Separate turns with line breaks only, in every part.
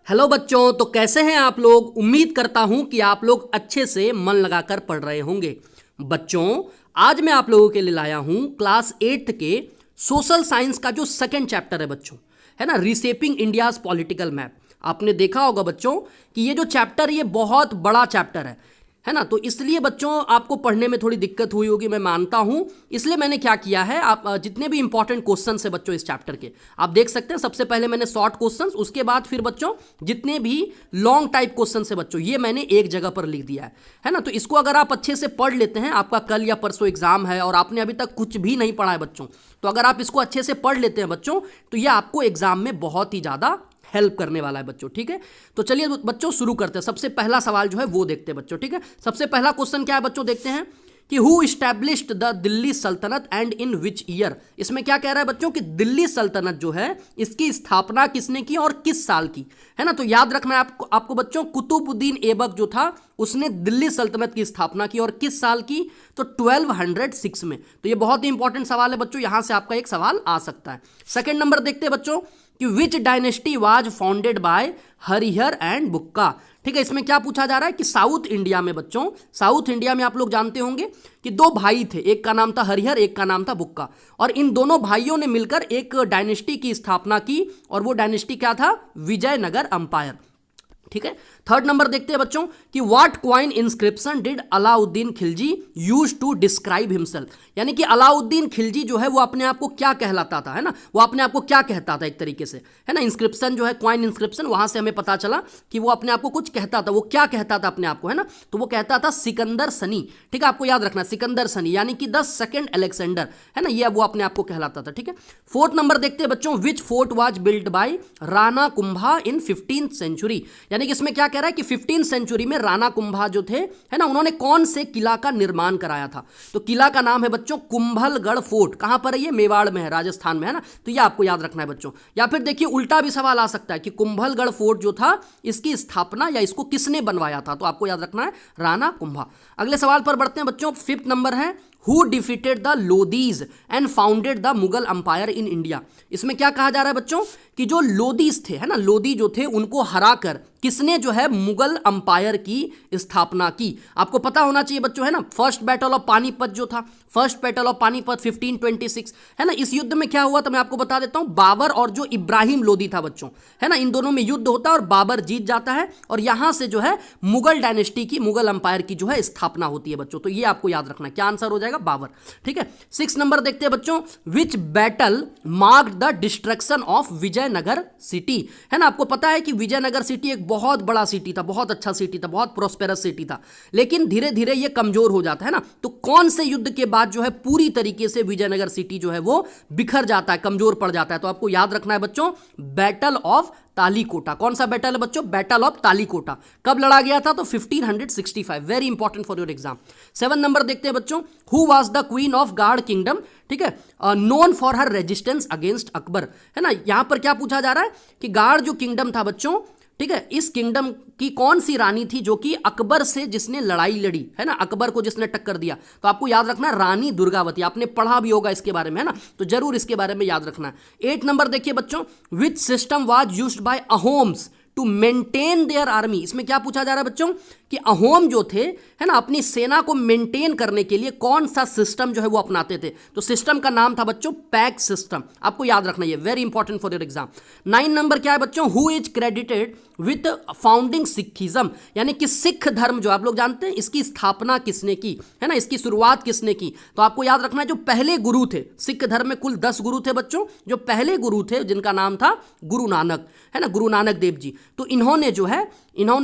Hello बच्चों, तो कैसे हैं आप लोग। उम्मीद करता हूं कि आप लोग अच्छे से मन लगाकर पढ़ रहे होंगे। बच्चों, आज मैं आप लोगों के लिए लाया हूं क्लास 8 के सोशल साइंस का जो सेकंड चैप्टर है बच्चों, है ना, रीसेपिंग इंडियाज पॉलिटिकल मैप। आपने देखा होगा बच्चों कि ये जो चैप्टर, ये बहुत बड़ा चैप्टर है ना। तो इसलिए बच्चों आपको पढ़ने में थोड़ी दिक्कत हुई होगी, मैं मानता हूं। इसलिए मैंने क्या किया है, आप जितने भी इंपॉर्टेंट क्वेश्चंस है बच्चों इस चैप्टर के, आप देख सकते हैं। सबसे पहले मैंने शॉर्ट क्वेश्चंस, उसके बाद फिर बच्चों जितने भी लॉन्ग टाइप क्वेश्चंस है बच्चों, ये मैंने एक जगह पर लिख दिया है ना। तो इसको अगर आप अच्छे से पढ़ लेते हैं, आपका कल या परसों एग्जाम है और आपने अभी तक कुछ भी नहीं पढ़ा है बच्चों, तो अगर आप इसको अच्छे से पढ़ लेते हैं बच्चों, तो ये आपको एग्जाम में बहुत ही ज़्यादा हेल्प करने वाला है बच्चों। ठीक है, तो चलिए बच्चों शुरू करते हैं। सबसे पहला सवाल जो है वो देखते हैं बच्चों। ठीक है, सबसे पहला क्वेश्चन क्या है बच्चों, देखते हैं कि who established the Delhi Sultanate and in which year. इसमें क्या कह रहा है बच्चों कि दिल्ली सल्तनत जो है इसकी स्थापना किसने की और किस साल की, है ना। तो याद रखना है आपको बच्चों, कुतुबुद्दीन ऐबक जो था उसने दिल्ली सल्तनत की स्थापना की, और किस साल की, तो 1206 में। तो ये बहुत ही इंपॉर्टेंट सवाल है बच्चों, यहां से आपका एक सवाल आ सकता है। सेकेंड नंबर देखते हैं बच्चों कि which dynasty was founded by Harihara and Bukka. ठीक है, इसमें क्या पूछा जा रहा है कि साउथ इंडिया में बच्चों, साउथ इंडिया में आप लोग जानते होंगे कि दो भाई थे, एक का नाम था हरिहर, एक का नाम था बुक्का, और इन दोनों भाइयों ने मिलकर एक डायनेस्टी की स्थापना की, और वो डायनेस्टी क्या था, विजयनगर अंपायर। ठीक है, थर्ड नंबर देखते हैं बच्चों कि what coin inscription did Alauddin Khilji use to describe himself. यानी कि अलाउद्दीन खिलजी जो है वो अपने आप को क्या कहलाता था, है ना, वो अपने आप को क्या कहता था एक तरीके से, है ना। इंस्क्रिप्शन जो है, क्वाइन इंस्क्रिप्शन, वहां से हमें पता चला कि वो अपने आप को कुछ कहता था। वो क्या कहता था अपने आप को, है ना, तो वो कहता था सिकंदर सनी। ठीक है, आपको याद रखना सिकंदर सनी, यानी कि द सेकंड अलेक्जेंडर, है ना, ये वो अपने आप को कहलाता था। ठीक है, फोर्थ नंबर देखते हैं बच्चों, which fort was build by Rana Kumbha in 15th century. यानी कि इसमें क्या कह रहा है कि 15th सेंचुरी में राणा कुंभा जो थे, है ना, उन्होंने कौन से किला का निर्माण कराया था। तो किला का नाम है बच्चों कुंभलगढ़ फोर्ट। कहां पर है ये, मेवाड़ में है, राजस्थान में, है ना। तो ये आपको याद रखना है बच्चों। या फिर देखिए उल्टा भी सवाल आ सकता है कि कुंभलगढ़ फोर्ट जो था इसकी स्थापना या इसको किसने बनवाया था, तो आपको याद रखना है राणा कुंभा। अगले सवाल पर बढ़ते हैं बच्चों, फिफ्थ नंबर है who defeated the Lodis and founded the Mughal empire in India. इसमें क्या कहा जा रहा है बच्चों कि जो लोदीज थे, है ना, लोदी जो थे उनको हराकर किसने जो है मुगल अंपायर की स्थापना की। आपको पता होना चाहिए बच्चों, है ना, फर्स्ट बैटल ऑफ पानीपत जो था, फर्स्ट बैटल ऑफ पानीपत 1526, है ना। इस युद्ध में क्या हुआ तो मैं आपको बता देता हूं, बाबर और जो इब्राहिम लोदी था बच्चों, है ना, इन दोनों में युद्ध होता है और बाबर जीत जाता है, और यहां से जो है मुगल डायनेस्टी की, मुगल अंपायर की जो है स्थापना होती है बच्चों। तो ये आपको याद रखना है, क्या आंसर हो जाएगा, बाबर। ठीक है, 6 नंबर देखते हैं बच्चों, which battle marked the destruction of Vijayanagar city. है ना, आपको पता है कि विजयनगर सिटी एक बहुत बड़ा सिटी था, बहुत अच्छा सिटी था, बहुत प्रोस्पेरस सिटी था, लेकिन धीरे धीरे ये कमजोर हो जाता है ना। तो कौन से युद्ध के बाद जो है पूरी तरीके से विजयनगर सिटी जो है वो बिखर जाता है, कमजोर पड़ जाता है। तो आपको याद रखना है बच्चों, बैटल ऑफ तालीकोटा। कौन सा बैटल है बच्चों, बैटल ऑफ तालीकोटा। कब लड़ा गया था, तो 1565। Very important for your exam. 7 number देखते हैं बच्चों, who was the queen of guard kingdom. ठीक है, known for her resistance against Akbar, है ना। यहां पर क्या पूछा जा रहा है कि गार्ड जो किंगडम था बच्चों, ठीक है, इस किंगडम की कौन सी रानी थी जो कि अकबर से जिसने लड़ाई लड़ी, है ना, अकबर को जिसने टक्कर दिया। तो आपको याद रखना है रानी दुर्गावती। आपने पढ़ा भी होगा इसके बारे में, है ना, तो जरूर इसके बारे में याद रखना है। 8 नंबर देखिए बच्चों, which system was used by Ahoms to maintain their army. इसमें क्या पूछा जा रहा है बच्चों कि अहोम जो थे, है ना, अपनी सेना को मेंटेन करने के लिए कौन सा सिस्टम जो है वो अपनाते थे। तो सिस्टम का नाम था बच्चों पैक सिस्टम। आपको याद रखना है, very important for your exam. 9 number क्या है बच्चों, who is credited with founding Sikhism. यानी कि सिख धर्म जो आप लोग जानते हैं, इसकी स्थापना किसने की, है ना, इसकी शुरुआत किसने की। तो आपको याद रखना है जो पहले गुरु थे, सिख धर्म में कुल 10 गुरु थे बच्चों, जो पहले गुरु थे जिनका नाम था गुरु नानक, है ना, गुरु नानक देव जी। तो इन्होंने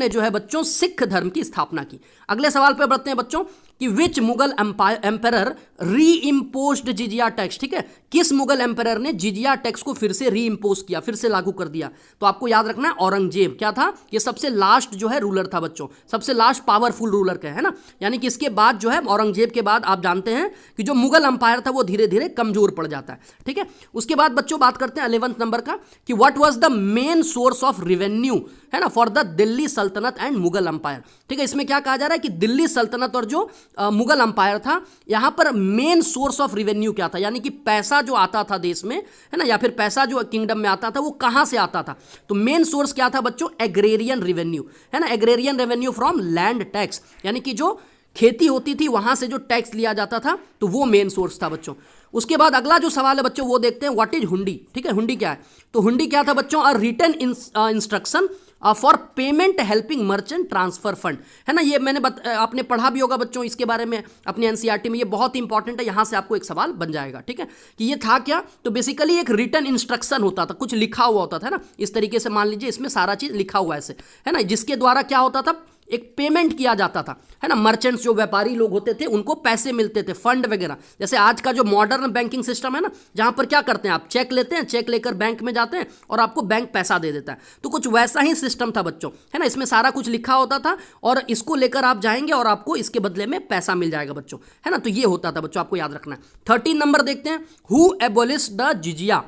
जो है बच्चों सिख धर्म की स्थापना की। अगले सवाल पर बढ़ते हैं बच्चों कि विच मुगल एम्पायर री इम्पोज्ड जिजिया टैक्स। ठीक है, किस मुगल एम्पायर ने जिजिया टैक्स को फिर से री इम्पोज किया, फिर से लागू कर दिया। तो आपको याद रखना है औरंगजेब। क्या था, ये सबसे लास्ट जो है रूलर था बच्चों, सबसे लास्ट पावरफुल रूलर का, है ना। यानी कि इसके बाद जो है औरंगजेब के बाद आप जानते हैं कि जो मुगल अंपायर था वो धीरे धीरे कमजोर पड़ जाता है। ठीक है, उसके बाद बच्चों बात करते हैं 11th नंबर का कि what was the main source of revenue, है ना, for the Delhi Sultanate and Mughal umpire. ठीक है, इसमें क्या कहा जा रहा है कि दिल्ली सल्तनत और जो मुगल अंपायर था, यहाँ पर मेन सोर्स ऑफ रिवेन्यू क्या था, यानी कि पैसा जो आता था देश में, है ना, या फिर पैसा जो किंगडम में आता था वो कहाँ से आता था। तो मेन सोर्स क्या था बच्चों, एग्रेरियन रेवेन्यू, है ना, agrarian revenue from land tax, यानी कि जो खेती होती थी वहां से जो टैक्स लिया जाता था, तो वो मेन सोर्स था बच्चों। उसके बाद अगला जो सवाल है बच्चों वो देखते हैं, व्हाट इज हुंडी। ठीक है, हुंडी क्या है, तो हुंडी क्या था बच्चों, a written instruction for payment helping merchant transfer fund, है ना, ये मैंने आपने पढ़ा भी होगा बच्चों इसके बारे में अपने एनसीईआरटी में, ये बहुत इंपॉर्टेंट है, यहां से आपको एक सवाल बन जाएगा। ठीक है, कि ये था क्या, तो बेसिकली एक रिटन इंस्ट्रक्शन होता था, कुछ लिखा हुआ होता था ना, इस तरीके से मान लीजिए इसमें सारा चीज लिखा हुआ ऐसे, है ना, जिसके द्वारा क्या होता था, एक पेमेंट किया जाता था, है ना, मर्चेंट्स जो व्यापारी लोग होते थे उनको पैसे मिलते थे, फंड वगैरह। जैसे आज का जो मॉडर्न बैंकिंग सिस्टम है ना, जहां पर क्या करते हैं आप, चेक लेते हैं, चेक लेकर बैंक में जाते हैं और आपको बैंक पैसा दे देता है, तो कुछ वैसा ही सिस्टम था बच्चों, है ना, इसमें सारा कुछ लिखा होता था और इसको लेकर आप जाएंगे और आपको इसके बदले में पैसा मिल जाएगा बच्चों, है ना, तो ये होता था बच्चों, आपको याद रखना है। 13 नंबर देखते हैं, हु एबोलिश्ड द जिजिया,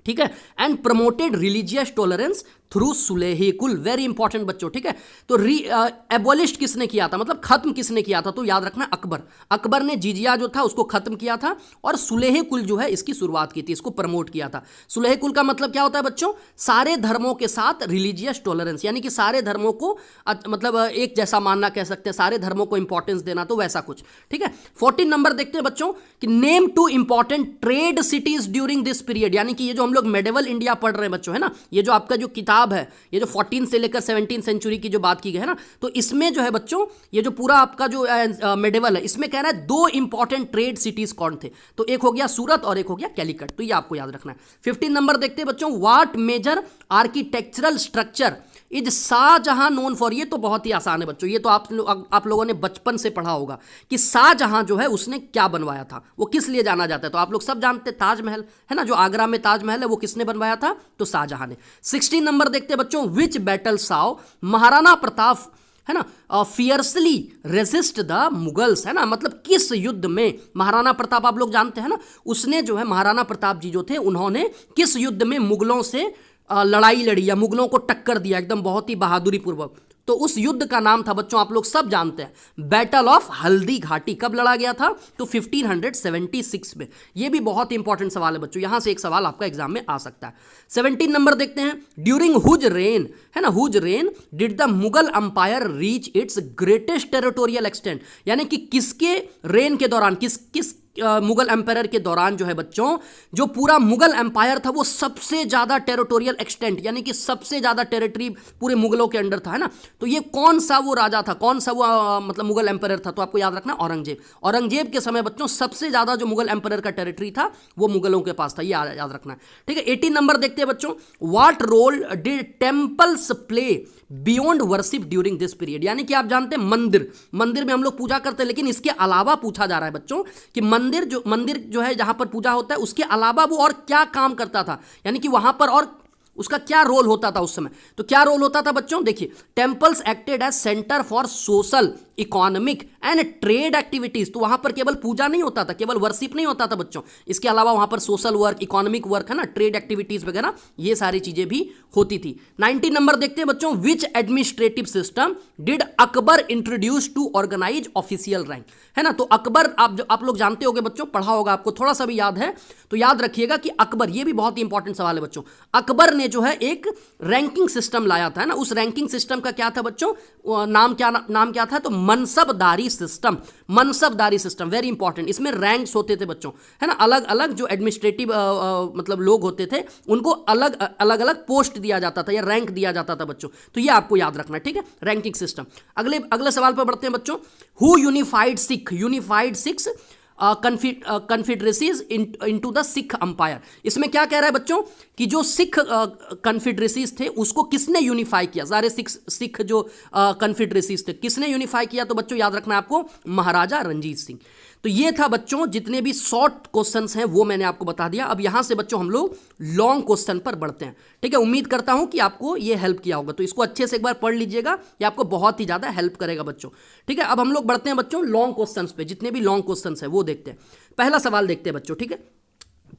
ठीक है, and promoted religious tolerance through Sulh-i-kul, very important बच्चों। ठीक है, तो एबोलिश किसने किया था, मतलब खत्म किसने किया था, तो याद रखना अकबर, अकबर ने जिजिया जो था उसको खत्म किया था और सुलेही कुल जो है इसकी शुरुआत की थी, इसको प्रमोट किया था। सुलेही कुल का मतलब क्या होता है बच्चों, सारे धर्मों के साथ रिलीजियस टॉलरेंस, यानी कि सारे धर्मों को मतलब एक जैसा मानना कह सकते हैं, सारे धर्मों को इंपॉर्टेंस देना, तो वैसा कुछ। ठीक है, 14 नंबर देखते हैं बच्चों कि name two important trade cities during this period, यानी कि ये जो हम लोग मेडिवल इंडिया पढ़ रहे हैं बच्चों, है ना, ये जो आपका जो किताब है, ये जो 14 से लेकर 17 सेंचुरी की जो बात की गई है ना, तो इसमें जो है बच्चों ये जो पूरा आपका जो मेडिवल है, इसमें कह रहा है 2 इंपॉर्टेंट ट्रेड सिटीज कौन थे, तो एक हो गया सूरत और एक हो गया कैलिकट, तो ये आपको याद रखना है। 15 नंबर देखते हैं बच्चों, what major architectural structure is Shah Jahan known for, ये तो बहुत ही आसान है बच्चों, ये तो आप लोगों ने बचपन से पढ़ा होगा कि शाहजहां जो है उसने क्या बनवाया था, वो किस लिए जाना जाता है, तो आप लोग सब जानते हैं ताजमहल, है ना, जो आगरा में ताजमहल है वो किसने बनवाया था, तो शाहजहां ने। 16 नंबर देखते हैं बच्चों, विच बैटल साव महाराणा प्रताप, है ना, फियर्सली रेजिस्ट द मुगल्स, है ना, मतलब किस युद्ध में महाराणा प्रताप, आप लोग जानते हैं ना, उसने जो है महाराणा प्रताप जी जो थे उन्होंने किस युद्ध में मुगलों से लड़ाई लड़ी या मुगलों को टक्कर दिया एकदम बहुत ही बहादुरी पूर्वक, तो उस युद्ध का नाम था बच्चों, आप लोग सब जानते हैं, बैटल ऑफ हल्दी घाटी। कब लड़ा गया था, तो 1576 में। ये भी बहुत इंपॉर्टेंट सवाल है बच्चों, यहां से एक सवाल आपका एग्जाम में आ सकता है। 17 नंबर देखते हैं, ड्यूरिंग हुज रेन, है ना, whose reign did the Mughal empire reach its greatest territorial extent, यानी कि किसके रेन के दौरान, किस मुगल एम्पायर के दौरान जो है बच्चों, जो पूरा मुगल एम्पायर था वो सबसे ज्यादा टेरिटोरियल एक्सटेंट, यानी कि सबसे ज्यादा टेरिटरी पूरे मुगलों के अंडर था, है ना, तो ये कौन सा वो राजा था, कौन सा वो मतलब मुगल एम्पायर था, तो आपको याद रखना औरंगजेब। औरंगजेब के समय बच्चों सबसे ज्यादा जो मुगल एम्पायर का टेरिटरी था वो मुगलों के पास था, ये याद रखना है। ठीक है, 18 नंबर देखते हैं बच्चों, what role did temples play beyond worship during this period, यानी कि आप जानते हैं मंदिर में हम लोग पूजा करते हैं, लेकिन इसके अलावा पूछा जा रहा है बच्चों कि मंदिर जो है जहां पर पूजा होता है उसके अलावा वो और क्या काम करता था, यानी कि वहां पर और उसका क्या रोल होता था उस समय, तो क्या रोल होता था बच्चों, देखिए, temples acted as centre for social, economic and trade activities, तो वहां पर केवल पूजा नहीं होता था, केवल वर्शिप नहीं होता था बच्चों, इसके अलावा वहां पर सोशल वर्क, इकोनॉमिक वर्क, है ना, ट्रेड एक्टिविटीज वगैरह ये सारी चीजें भी होती थी। 19 नंबर देखते हैं बच्चों, which administrative system did Akbar introduce to organise official rank, है ना, तो अकबर आप लोग जानते होंगे बच्चों, पढ़ा होगा आपको, थोड़ा सा भी याद है तो याद रखिएगा कि अकबर, ये भी बहुत ही इंपॉर्टेंट सवाल है बच्चों, अकबर ने जो है एक रैंकिंग सिस्टम लाया था, है ना, उस रैंकिंग सिस्टम का क्या था बच्चों, नाम क्या था, तो मनसबदारी सिस्टम, वेरी इंपॉर्टेंट, इसमें रैंक्स होते थे बच्चों, है ना, अलग अलग जो एडमिनिस्ट्रेटिव मतलब लोग होते थे उनको अलग अलग पोस्ट दिया जाता था या रैंक दिया जाता था बच्चों, तो ये आपको याद रखना है। ठीक है, रैंकिंग सिस्टम। अगले सवाल पर बढ़ते हैं बच्चों, who unified six confederacies into the Sikh empire, इसमें क्या कह रहा है बच्चों कि जो सिख कन्फेडरेसीज थे उसको किसने यूनिफाई किया, सारे सिख जो कन्फेडरेसीज थे किसने यूनिफाई किया, तो बच्चों याद रखना है आपको, महाराजा रणजीत सिंह। तो ये था बच्चों, जितने भी शॉर्ट क्वेश्चंस हैं वो मैंने आपको बता दिया। अब यहां से बच्चों हम लोग लॉन्ग क्वेश्चन पर बढ़ते हैं। ठीक है, उम्मीद करता हूं कि आपको ये हेल्प किया होगा, तो इसको अच्छे से एक बार पढ़ लीजिएगा, ये आपको बहुत ही ज्यादा हेल्प करेगा बच्चों। ठीक है, अब हम लोग बढ़ते हैं बच्चों लॉन्ग क्वेश्चंस पे, जितने भी लॉन्ग क्वेश्चंस हैं वो देखते हैं। पहला सवाल देखते हैं बच्चों, ठीक है,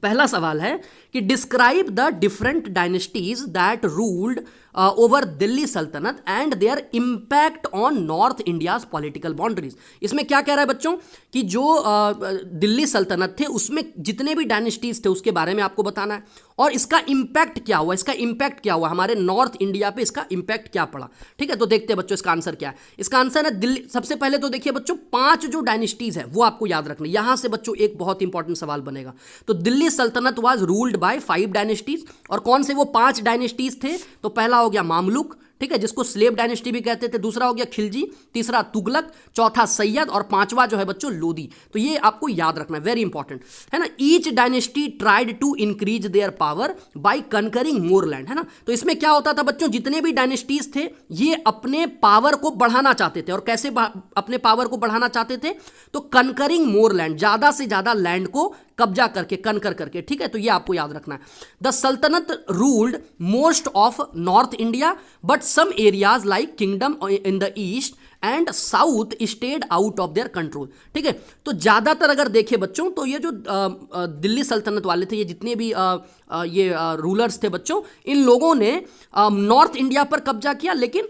पहला सवाल है कि describe the different dynasties that ruled over Delhi Sultanate and their impact on north India's political boundaries. इसमें क्या कह रहा है बच्चों कि जो दिल्ली सल्तनत थे उसमें जितने भी डायनेस्टीज थे उसके बारे में आपको बताना है और इसका इम्पैक्ट क्या हुआ, इसका इम्पैक्ट क्या हुआ, हमारे नॉर्थ इंडिया पे इसका इम्पैक्ट क्या पड़ा। ठीक है, तो देखते हैं बच्चों इसका आंसर क्या है। इसका आंसर है दिल्ली। सबसे पहले तो देखिए बच्चों 5 जो डायनेस्टीज है वो आपको याद रखना, यहां से बच्चों एक बहुत इंपॉर्टेंट सवाल बनेगा। तो दिल्ली सल्तनत वाज रूल्ड बाय 5 डायनेस्टीज और कौन से वो 5 डायनेस्टीज थे? तो पहला हो गया मामलुक, ठीक है, जिसको स्लेव डायनेस्टी भी कहते थे, दूसरा हो गया खिलजी, तीसरा तुगलक, चौथा सैयद और पांचवा जो है बच्चों लोदी। तो ये आपको याद रखना है, वेरी इंपॉर्टेंट है ना। Each dynasty tried to increase their power by conquering more land, है ना। तो इसमें क्या होता था बच्चों, जितने भी डायनेस्टीज थे ये अपने पावर को बढ़ाना चाहते थे और कैसे अपने पावर को बढ़ाना चाहते थे? तो कनकरिंग मोर लैंड, ज्यादा से ज्यादा लैंड को कब्जा करके, कनकर करके। ठीक है, तो ये आपको याद रखना है। The sultanate ruled most of north India but some areas like kingdom in the east and south stayed out of their control. ठीक है, तो ज्यादातर अगर देखें बच्चों तो ये जो दिल्ली सल्तनत वाले थे, ये जितने भी ये रूलर्स थे बच्चों, इन लोगों ने नॉर्थ इंडिया पर कब्जा किया, लेकिन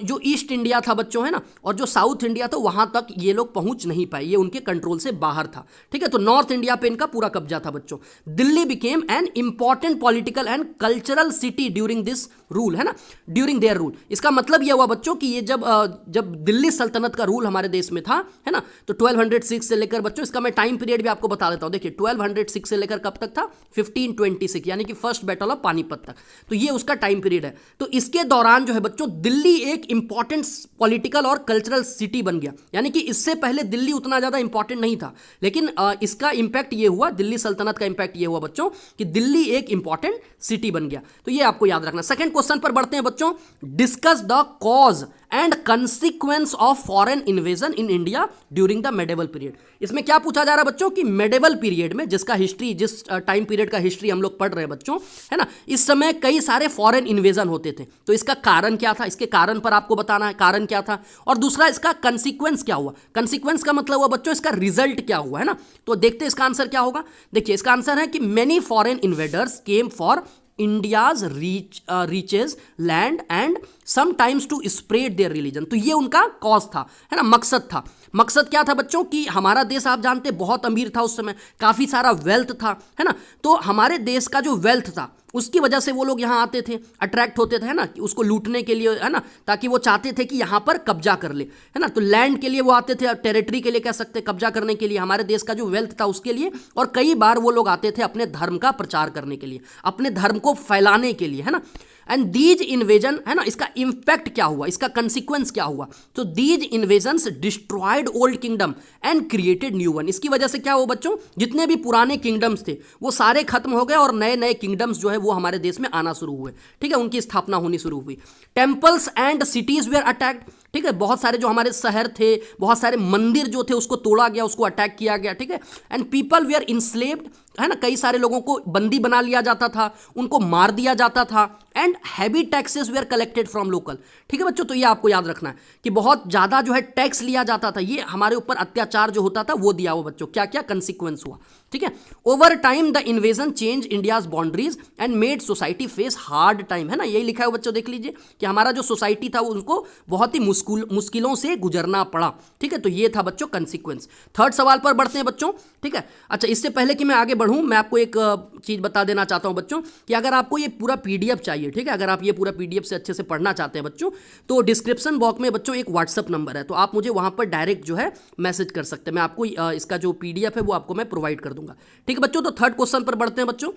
जो ईस्ट इंडिया था बच्चों, है ना, और जो साउथ इंडिया था वहां तक ये लोग पहुंच नहीं पाए, ये उनके कंट्रोल से बाहर था। ठीक है, तो नॉर्थ इंडिया पे इनका पूरा कब्जा था बच्चों। Delhi became an important political and cultural city during this rule, है ना, ड्यूरिंग देयर रूल। इसका मतलब यह हुआ बच्चों कि ये जब दिल्ली सल्तनत का रूल हमारे देश में था, है ना, तो 1206 से लेकर बच्चों, इसका मैं टाइम पीरियड भी आपको बता देता हूं। देखिए 1206 से लेकर कब तक था? 1526, यानी कि फर्स्ट बैटल ऑफ पानीपत तक। तो ये उसका टाइम पीरियड है। तो इसके दौरान जो है बच्चों दिल्ली एक इंपॉर्टेंट पॉलिटिकल और कल्चरल सिटी बन गया, यानी कि इससे पहले दिल्ली उतना ज्यादा इंपॉर्टेंट नहीं था, लेकिन इसका इंपैक्ट ये हुआ, दिल्ली सल्तनत का इंपैक्ट ये हुआ बच्चों कि दिल्ली एक इंपॉर्टेंट सिटी बन गया। तो ये आपको याद रखना। सेकंड क्वेश्चन पर बढ़ते हैं बच्चों। Discuss the cause and consequence of foreign invasion in India during the medieval period. इसमें क्या पूछा जा रहा है बच्चों कि मेडिवल पीरियड में, जिसका हिस्ट्री, जिस टाइम पीरियड का हिस्ट्री हम लोग पढ़ रहे हैं बच्चों, है ना, इस समय कई सारे फॉरेन इन्वेजन होते थे। तो इसका कारण क्या था, इसके कारण पर आपको बताना है कारण क्या था, और दूसरा इसका कंसिक्वेंस क्या हुआ। कंसिक्वेंस का मतलब हुआ बच्चों इसका रिजल्ट क्या हुआ, है ना। तो देखते हैं इसका आंसर क्या होगा। देखिए इसका आंसर है कि many foreign invaders came for India's riches land and sometimes to spread their religion. तो ये उनका कॉज था, है ना, मकसद था। मकसद क्या था बच्चों कि हमारा देश आप जानते बहुत अमीर था उस समय, काफी सारा वेल्थ था, है ना। तो हमारे देश का जो वेल्थ था उसकी वजह से वो लोग यहाँ आते थे, अट्रैक्ट होते थे, है ना, कि उसको लूटने के लिए, है ना, ताकि वो चाहते थे कि यहाँ पर कब्जा कर ले, है ना। तो लैंड के लिए वो आते थे, टेरिटरी के लिए कह सकते, कब्जा करने के लिए, हमारे देश का जो वेल्थ था उसके लिए, और कई बार वो लोग आते थे अपने धर्म का प्रचार करने के लिए, अपने धर्म को फैलाने के लिए, है ना। एंड दीज इन्वेजन, है ना, इसका इंपैक्ट क्या हुआ, इसका कंसिक्वेंस क्या हुआ। तो these invasions destroyed old kingdom and created new one. इसकी वजह से क्या हुआ बच्चों, जितने भी पुराने किंगडम्स थे वो सारे खत्म हो गए और नए नए किंगडम्स जो है वो हमारे देश में आना शुरू हुए। ठीक है, उनकी स्थापना होनी शुरू हुई। Temples and cities were attacked. ठीक है, बहुत सारे जो हमारे शहर थे, बहुत सारे मंदिर जो थे उसको तोड़ा गया, उसको अटैक किया गया। ठीक है, एंड पीपल वेयर इंस्लेव्ड, है ना, कई सारे लोगों को बंदी बना लिया जाता था, उनको मार दिया जाता था। And heavy taxes were collected from local. ठीक है बच्चों, तो ये आपको याद रखना है कि बहुत ज्यादा जो है टैक्स लिया जाता था, ये हमारे ऊपर अत्याचार जो होता था वो दिया हुआ बच्चों। क्या क्या कंसिक्वेंस हुआ। ठीक है, over time the invasion change India's boundaries and made society face hard time, है ना, यही लिखा है बच्चों, देख लीजिए कि हमारा जो सोसाइटी था उनको बहुत ही मुश्किलों से गुजरना पड़ा। ठीक है, तो ये था बच्चों कंसिक्वेंस। थर्ड सवाल पर बढ़ते हैं बच्चों। ठीक है, अच्छा इससे पहले कि मैं आगे बढ़ूं मैं आपको एक चीज बता देना चाहता हूं बच्चों कि अगर आपको ये पूरा पीडीएफ चाहिए, ठीक है, अगर आप ये पूरा पीडीएफ से अच्छे से पढ़ना चाहते हैं बच्चों, तो डिस्क्रिप्शन बॉक्स में बच्चों एक व्हाट्सअप नंबर है, तो आप मुझे वहां पर डायरेक्ट जो है मैसेज कर सकते हैं। मैं आपको इसका जो पीडीएफ है वो आपको मैं प्रोवाइड कर दूंगा। ठीक है बच्चों, तो थर्ड क्वेश्चन पर बढ़ते हैं बच्चों।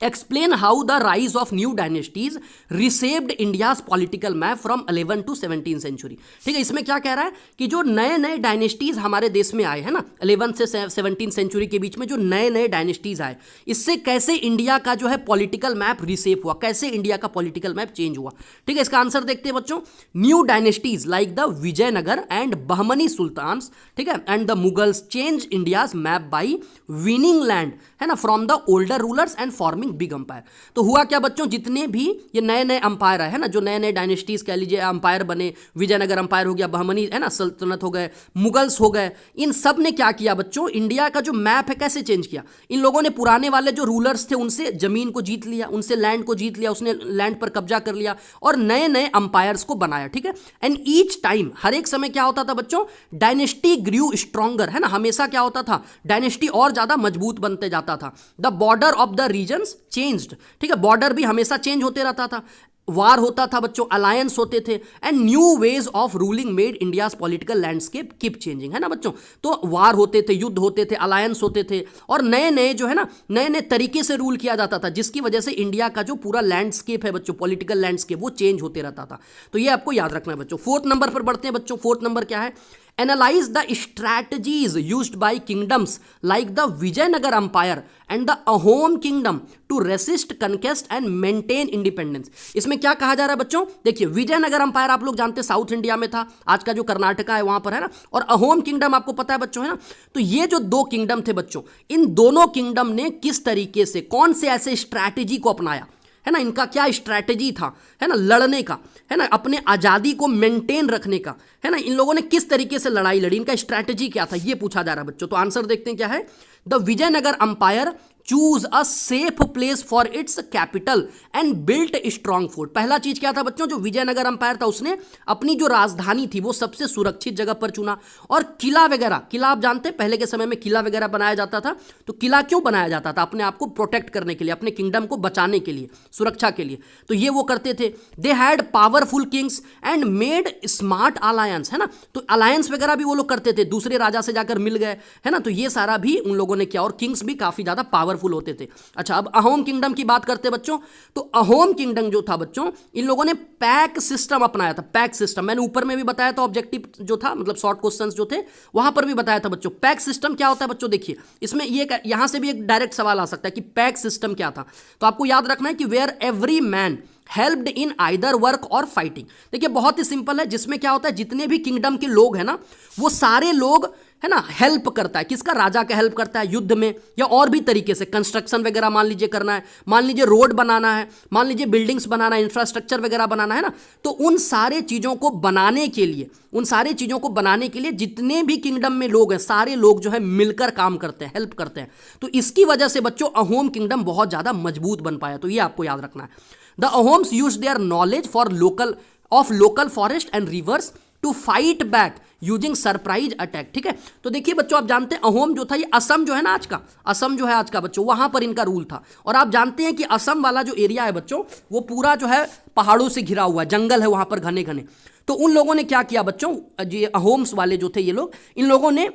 Explain how the rise of new dynasties reshaped India's political map from 11 to 17 century. ठीक है, इसमें क्या कह रहा है कि जो नए नए डायनेस्टीज हमारे देश में आए हैं ना, 11 से 17 सेंचुरी के बीच में जो नए नए डायनेस्टीज आए, इससे कैसे इंडिया का जो है पॉलिटिकल मैप रिसेप हुआ, कैसे इंडिया का पॉलिटिकल मैप चेंज हुआ। ठीक है, इसका आंसर देखते हैं बच्चों। New dynasties like the Vijayanagar and Bahmani sultans, ठीक है, and the Mughals change India's map by winning land, है ना, from the older rulers and forming big empire. तो हुआ क्या बच्चों, जितने भी ये नए नए अंपायर है ना, जो नए नए डायनेस्टीज कह लीजिए अंपायर बने, विजयनगर अंपायर हो गया, बहमनी है ना सल्तनत हो गए, मुगल्स हो गए, इन सब ने क्या किया बच्चों, इंडिया का जो मैप है कैसे चेंज किया। इन लोगों ने पुराने वाले जो रूलर्स थे उनसे जमीन को जीत लिया, उनसे लैंड को जीत लिया, उसने लैंड पर कब्जा कर लिया और नए नए अंपायर्स को बनाया, ठीक है। एंड ईच टाइम, हर एक समय क्या होता था बच्चों, डायनेस्टी ग्रू स्ट्रॉन्गर, है ना, हमेशा क्या होता था, डायनेस्टी और ज्यादा मजबूत बनते जाता था। The border of the regions changed, ठीक है, बॉर्डर भी हमेशा चेंज होते रहता था, वार होता था बच्चों, अलायंस होते थे, and new ways of ruling made India's political landscape keep changing, है ना बच्चों। तो वार होते थे, युद्ध होते थे, अलायंस होते थे और नए नए जो है ना, नए नए तरीके से रूल किया जाता था, जिसकी वजह से इंडिया का जो पूरा लैंडस्केप है बच्चों, पॉलिटिकल लैंडस्केप, वो चेंज होते रहता था। तो ये आपको याद रखना है बच्चों। फोर्थ नंबर पर बढ़ते हैं बच्चों। फोर्थ नंबर क्या है, analyse the strategies used by kingdoms like the Vijayanagar empire and the Ahom kingdom to resist conquest and maintain independence. इसमें क्या कहा जा रहा है बच्चों, देखिए विजयनगर अंपायर आप लोग जानते हैं साउथ इंडिया में था, आज का जो कर्नाटका है वहां पर, है ना, और अहोम किंगडम आपको पता है बच्चों, है ना। तो ये जो दो किंगडम थे बच्चों, इन दोनों किंगडम ने किस तरीके से, कौन से ऐसे स्ट्रैटेजी को अपनाया, है ना, इनका क्या स्ट्रैटेजी था, है ना, लड़ने का, है ना, अपने आज़ादी को मेंटेन रखने का, है ना, इन लोगों ने किस तरीके से लड़ाई लड़ी, इनका स्ट्रैटेजी क्या था, ये पूछा जा रहा है बच्चों। तो आंसर देखते हैं क्या है, the Vijayanagar empire choose a safe place for its capital and built strong fort. पहला चीज क्या था बच्चों, जो विजयनगर अंपायर था उसने अपनी जो राजधानी थी वो सबसे सुरक्षित जगह पर चुना, और किला वगैरह, किला आप जानते हैं पहले के समय में किला वगैरह बनाया जाता था। तो किला क्यों बनाया जाता था, अपने आप को प्रोटेक्ट करने के लिए, अपने किंगडम को बचाने के लिए, सुरक्षा के लिए। तो ये वो करते थे। They had powerful Kings and made smart alliance, है ना, तो अलायंस वगैरह भी वो लोग करते थे, दूसरे राजा से जाकर मिल गए, है ना, तो ये सारा भी उन लोगों ने किया, और किंग्स भी काफी ज्यादा पावरफुल होते थे। अच्छा, अब अहोम किंगडम की बात करते हैं बच्चों। तो अहोम किंगडम जो था बच्चों, इन लोगों ने पैक सिस्टम अपनाया था। पैक सिस्टम मैंने ऊपर में भी बताया था, ऑब्जेक्टिव जो था, मतलब शॉर्ट क्वेश्चंस जो थे वहां पर भी बताया था बच्चों। पैक सिस्टम क्या होता है बच्चों, देखिए इसमें ये यहां से भी एक डायरेक्ट सवाल आ सकता है कि पैक सिस्टम क्या था। तो आपको याद रखना है कि where every man helped in either work or fighting. देखिए बहुत ही सिंपल है, जिसमें क्या होता है, जितने भी किंगडम के लोग हैं ना, वो सारे लोग, है ना, हेल्प करता है, किसका, राजा का हेल्प करता है युद्ध में या और भी तरीके से, कंस्ट्रक्शन वगैरह मान लीजिए करना है, मान लीजिए रोड बनाना है, मान लीजिए बिल्डिंग्स बनाना है, इंफ्रास्ट्रक्चर वगैरह बनाना है ना। तो उन सारे चीज़ों को बनाने के लिए, उन सारे चीज़ों को बनाने के लिए जितने भी किंगडम में लोग हैं, सारे लोग जो है मिलकर काम करते हैं, हेल्प करते हैं। तो इसकी वजह से बच्चों अहोम किंगडम बहुत ज़्यादा मजबूत बन पाया। तो ये आपको याद रखना है। The Ahoms use their knowledge for local forest and rivers to fight back using surprise attack, ठीक है। तो देखिए बच्चों, आप जानते हैं अहोम जो था, ये असम जो है ना आज का, असम जो है आज का बच्चों, वहां पर इनका रूल था। और आप जानते हैं कि असम वाला जो एरिया है बच्चों, वो पूरा जो है पहाड़ों से घिरा हुआ है, जंगल है वहां पर घने घने। तो उन लोगों ने क्या किया बच्चों, ये अहोम्स वाले जो थे ये लोग, इन लोगों ने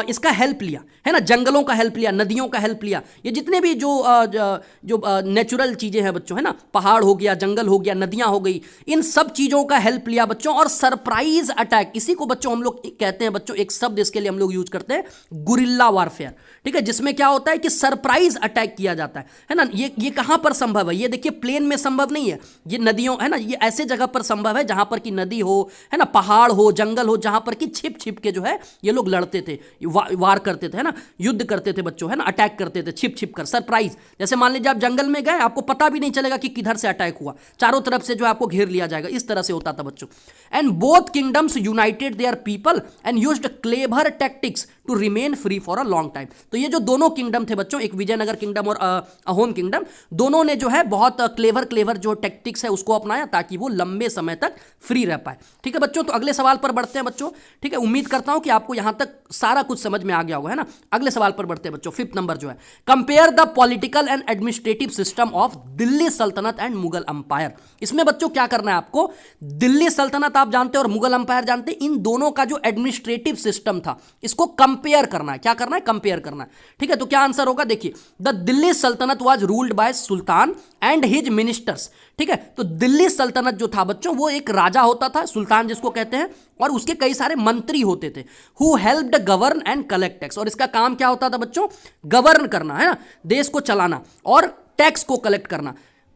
इसका हेल्प लिया, है ना, जंगलों का हेल्प लिया, नदियों का हेल्प लिया, ये जितने भी जो नेचुरल चीज़ें हैं बच्चों, है ना, पहाड़ हो गया, जंगल हो गया, नदियाँ हो गई, इन सब चीज़ों का हेल्प लिया बच्चों। और सरप्राइज अटैक, इसी को बच्चों हम लोग कहते हैं बच्चों, एक शब्द इसके लिए हम लोग यूज करते हैं, गुरिल्ला वारफेयर, ठीक है, जिसमें क्या होता है कि सरप्राइज अटैक किया जाता है ना। ये कहाँ पर संभव है, ये देखिए प्लेन में संभव नहीं है, ये नदियों, है ना, ये ऐसे जगह पर संभव है जहां पर कि नदी हो, है ना, पहाड़ हो, जंगल हो, जहां पर कि छिप छिप के जो है ये लोग लड़ते थे, वार करते थे, है ना, युद्ध करते थे बच्चों, है ना, अटैक करते थे छिप छिप कर, सरप्राइज। जैसे मान लीजिए आप जंगल में गए, आपको पता भी नहीं चलेगा कि किधर से अटैक हुआ, चारों तरफ से जो आपको घेर लिया जाएगा, इस तरह से होता था बच्चों। And both kingdoms united their people and used clever tactics to remain free for a long time. तो ये जो दोनों किंगडम थे बच्चों, एक विजयनगर किंगडम और अहोम किंगडम, दोनों ने जो है बहुत क्लेवर जो टैक्टिक्स है उसको अपनाया ताकि वो लंबे समय तक फ्री रह पाए, ठीक है बच्चों। तो अगले सवाल पर बढ़ते हैं बच्चों, ठीक है, उम्मीद करता हूं कि आपको यहां तक सारा कुछ समझ में आ गया होगा, है ना। अगले सवाल पर बढ़ते हैं बच्चों, फिफ्थ नंबर जो है, compare the political and administrative system of Delhi Sultanate and Mughal umpire. इसमें बच्चों क्या करना है आपको, दिल्ली सल्तनत आप जानते हैं और मुगल अंपायर जानते हैं, इन दोनों का जो एडमिनिस्ट्रेटिव सिस्टम था इसको कंपेयर करना है। क्या करना है, कंपेयर करना है, ठीक है। तो क्या आंसर होगा, देखिए, द दिल्ली सल्तनत was ruled by sultan and his ministers, ठीक है। तो दिल्ली सल्तनत जो था बच्चों, वो एक राजा होता था, सुल्तान जिसको कहते हैं, और उसके कई सारे मंत्री होते थे, who helped govern and collect tax. और इसका काम क्या होता था बच्चों, गवर्न करना, है ना, देश को चलाना और टैक्स को कलेक्ट करना।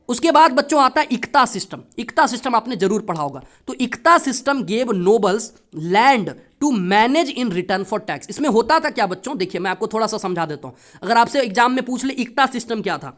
उसके बाद बच्चों आता है इक्ता सिस्टम। इक्ता सिस्टम आपने जरूर पढ़ा होगा। तो iqta system gave nobles land to manage in return for tax. इसमें होता था क्या बच्चों, देखिए मैं आपको थोड़ा सा समझा देता हूं। अगर आपसे एग्जाम में पूछ ले इक्ता सिस्टम क्या था,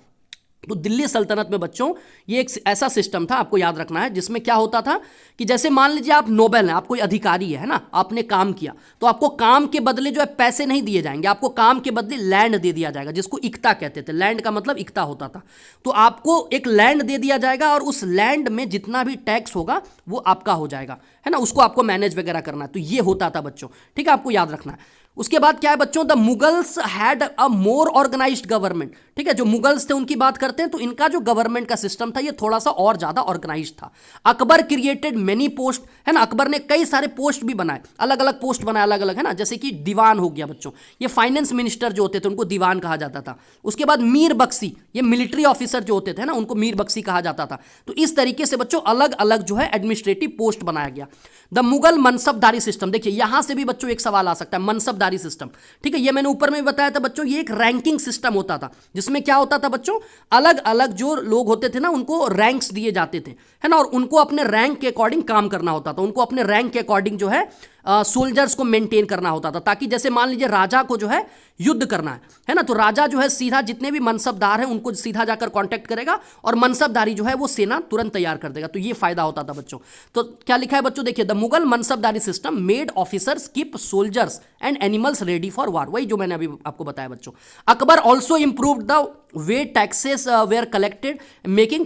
तो दिल्ली सल्तनत में बच्चों ये एक ऐसा सिस्टम था, आपको याद रखना है, जिसमें क्या होता था कि जैसे मान लीजिए आप नोबेल हैं, आप कोई अधिकारी है ना, आपने काम किया तो आपको काम के बदले जो है पैसे नहीं दिए जाएंगे, आपको काम के बदले लैंड दे दिया जाएगा, जिसको इक्ता कहते थे। लैंड का मतलब इक्ता होता था। तो आपको एक लैंड दे दिया जाएगा और उस लैंड में जितना भी टैक्स होगा वो आपका हो जाएगा, है ना, उसको आपको मैनेज वगैरह करना है। तो ये होता था बच्चों, ठीक है, आपको याद रखना है। उसके बाद क्या है बच्चों, the Mughals had a more organised government, ठीक है, जो मुगल्स थे उनकी बात करते हैं तो इनका जो गवर्नमेंट का सिस्टम था ये थोड़ा सा और ज्यादा ऑर्गेनाइज्ड था। अकबर क्रिएटेड मेनी पोस्ट, है ना, अकबर ने कई सारे पोस्ट भी बनाए, अलग अलग पोस्ट बनाए, अलग अलग, है ना, जैसे कि दीवान हो गया बच्चों, ये फाइनेंस मिनिस्टर जो होते थे उनको दीवान कहा जाता था। उसके बाद मीर बख्शी, ये मिलिट्री ऑफिसर जो होते थे ना उनको मीर बख्शी कहा जाता था। तो इस तरीके से बच्चों अलग अलग जो है एडमिनिस्ट्रेटिव पोस्ट बनाया गया। द मुगल मनसबदारी सिस्टम, देखिए यहां से भी बच्चों एक सवाल आ सकता है, मनसबदारी सिस्टम, ठीक है, ये मैंने ऊपर में बताया था बच्चों, ये एक रैंकिंग सिस्टम होता था, जिसमें क्या होता था बच्चों, अलग अलग जो लोग होते थे ना उनको रैंक्स दिए जाते थे, है ना, और उनको अपने रैंक के अकॉर्डिंग काम करना होता था, उनको अपने रैंक के अकॉर्डिंग जो है सोल्जर्स को मेंटेन करना होता था, ताकि जैसे मान लीजिए राजा को जो है युद्ध करना है ना, तो राजा जो है सीधा जितने भी मनसबदार हैं उनको सीधा जाकर कांटेक्ट करेगा और मनसबदारी जो है वो सेना तुरंत तैयार कर देगा। तो ये फायदा होता था बच्चों। तो क्या लिखा है बच्चों, देखिए, the Mughal mansabdari system made officers keep soldiers and animals ready for war, वही जो मैंने अभी आपको बताया बच्चों। Akbar also improved the way taxes were collected making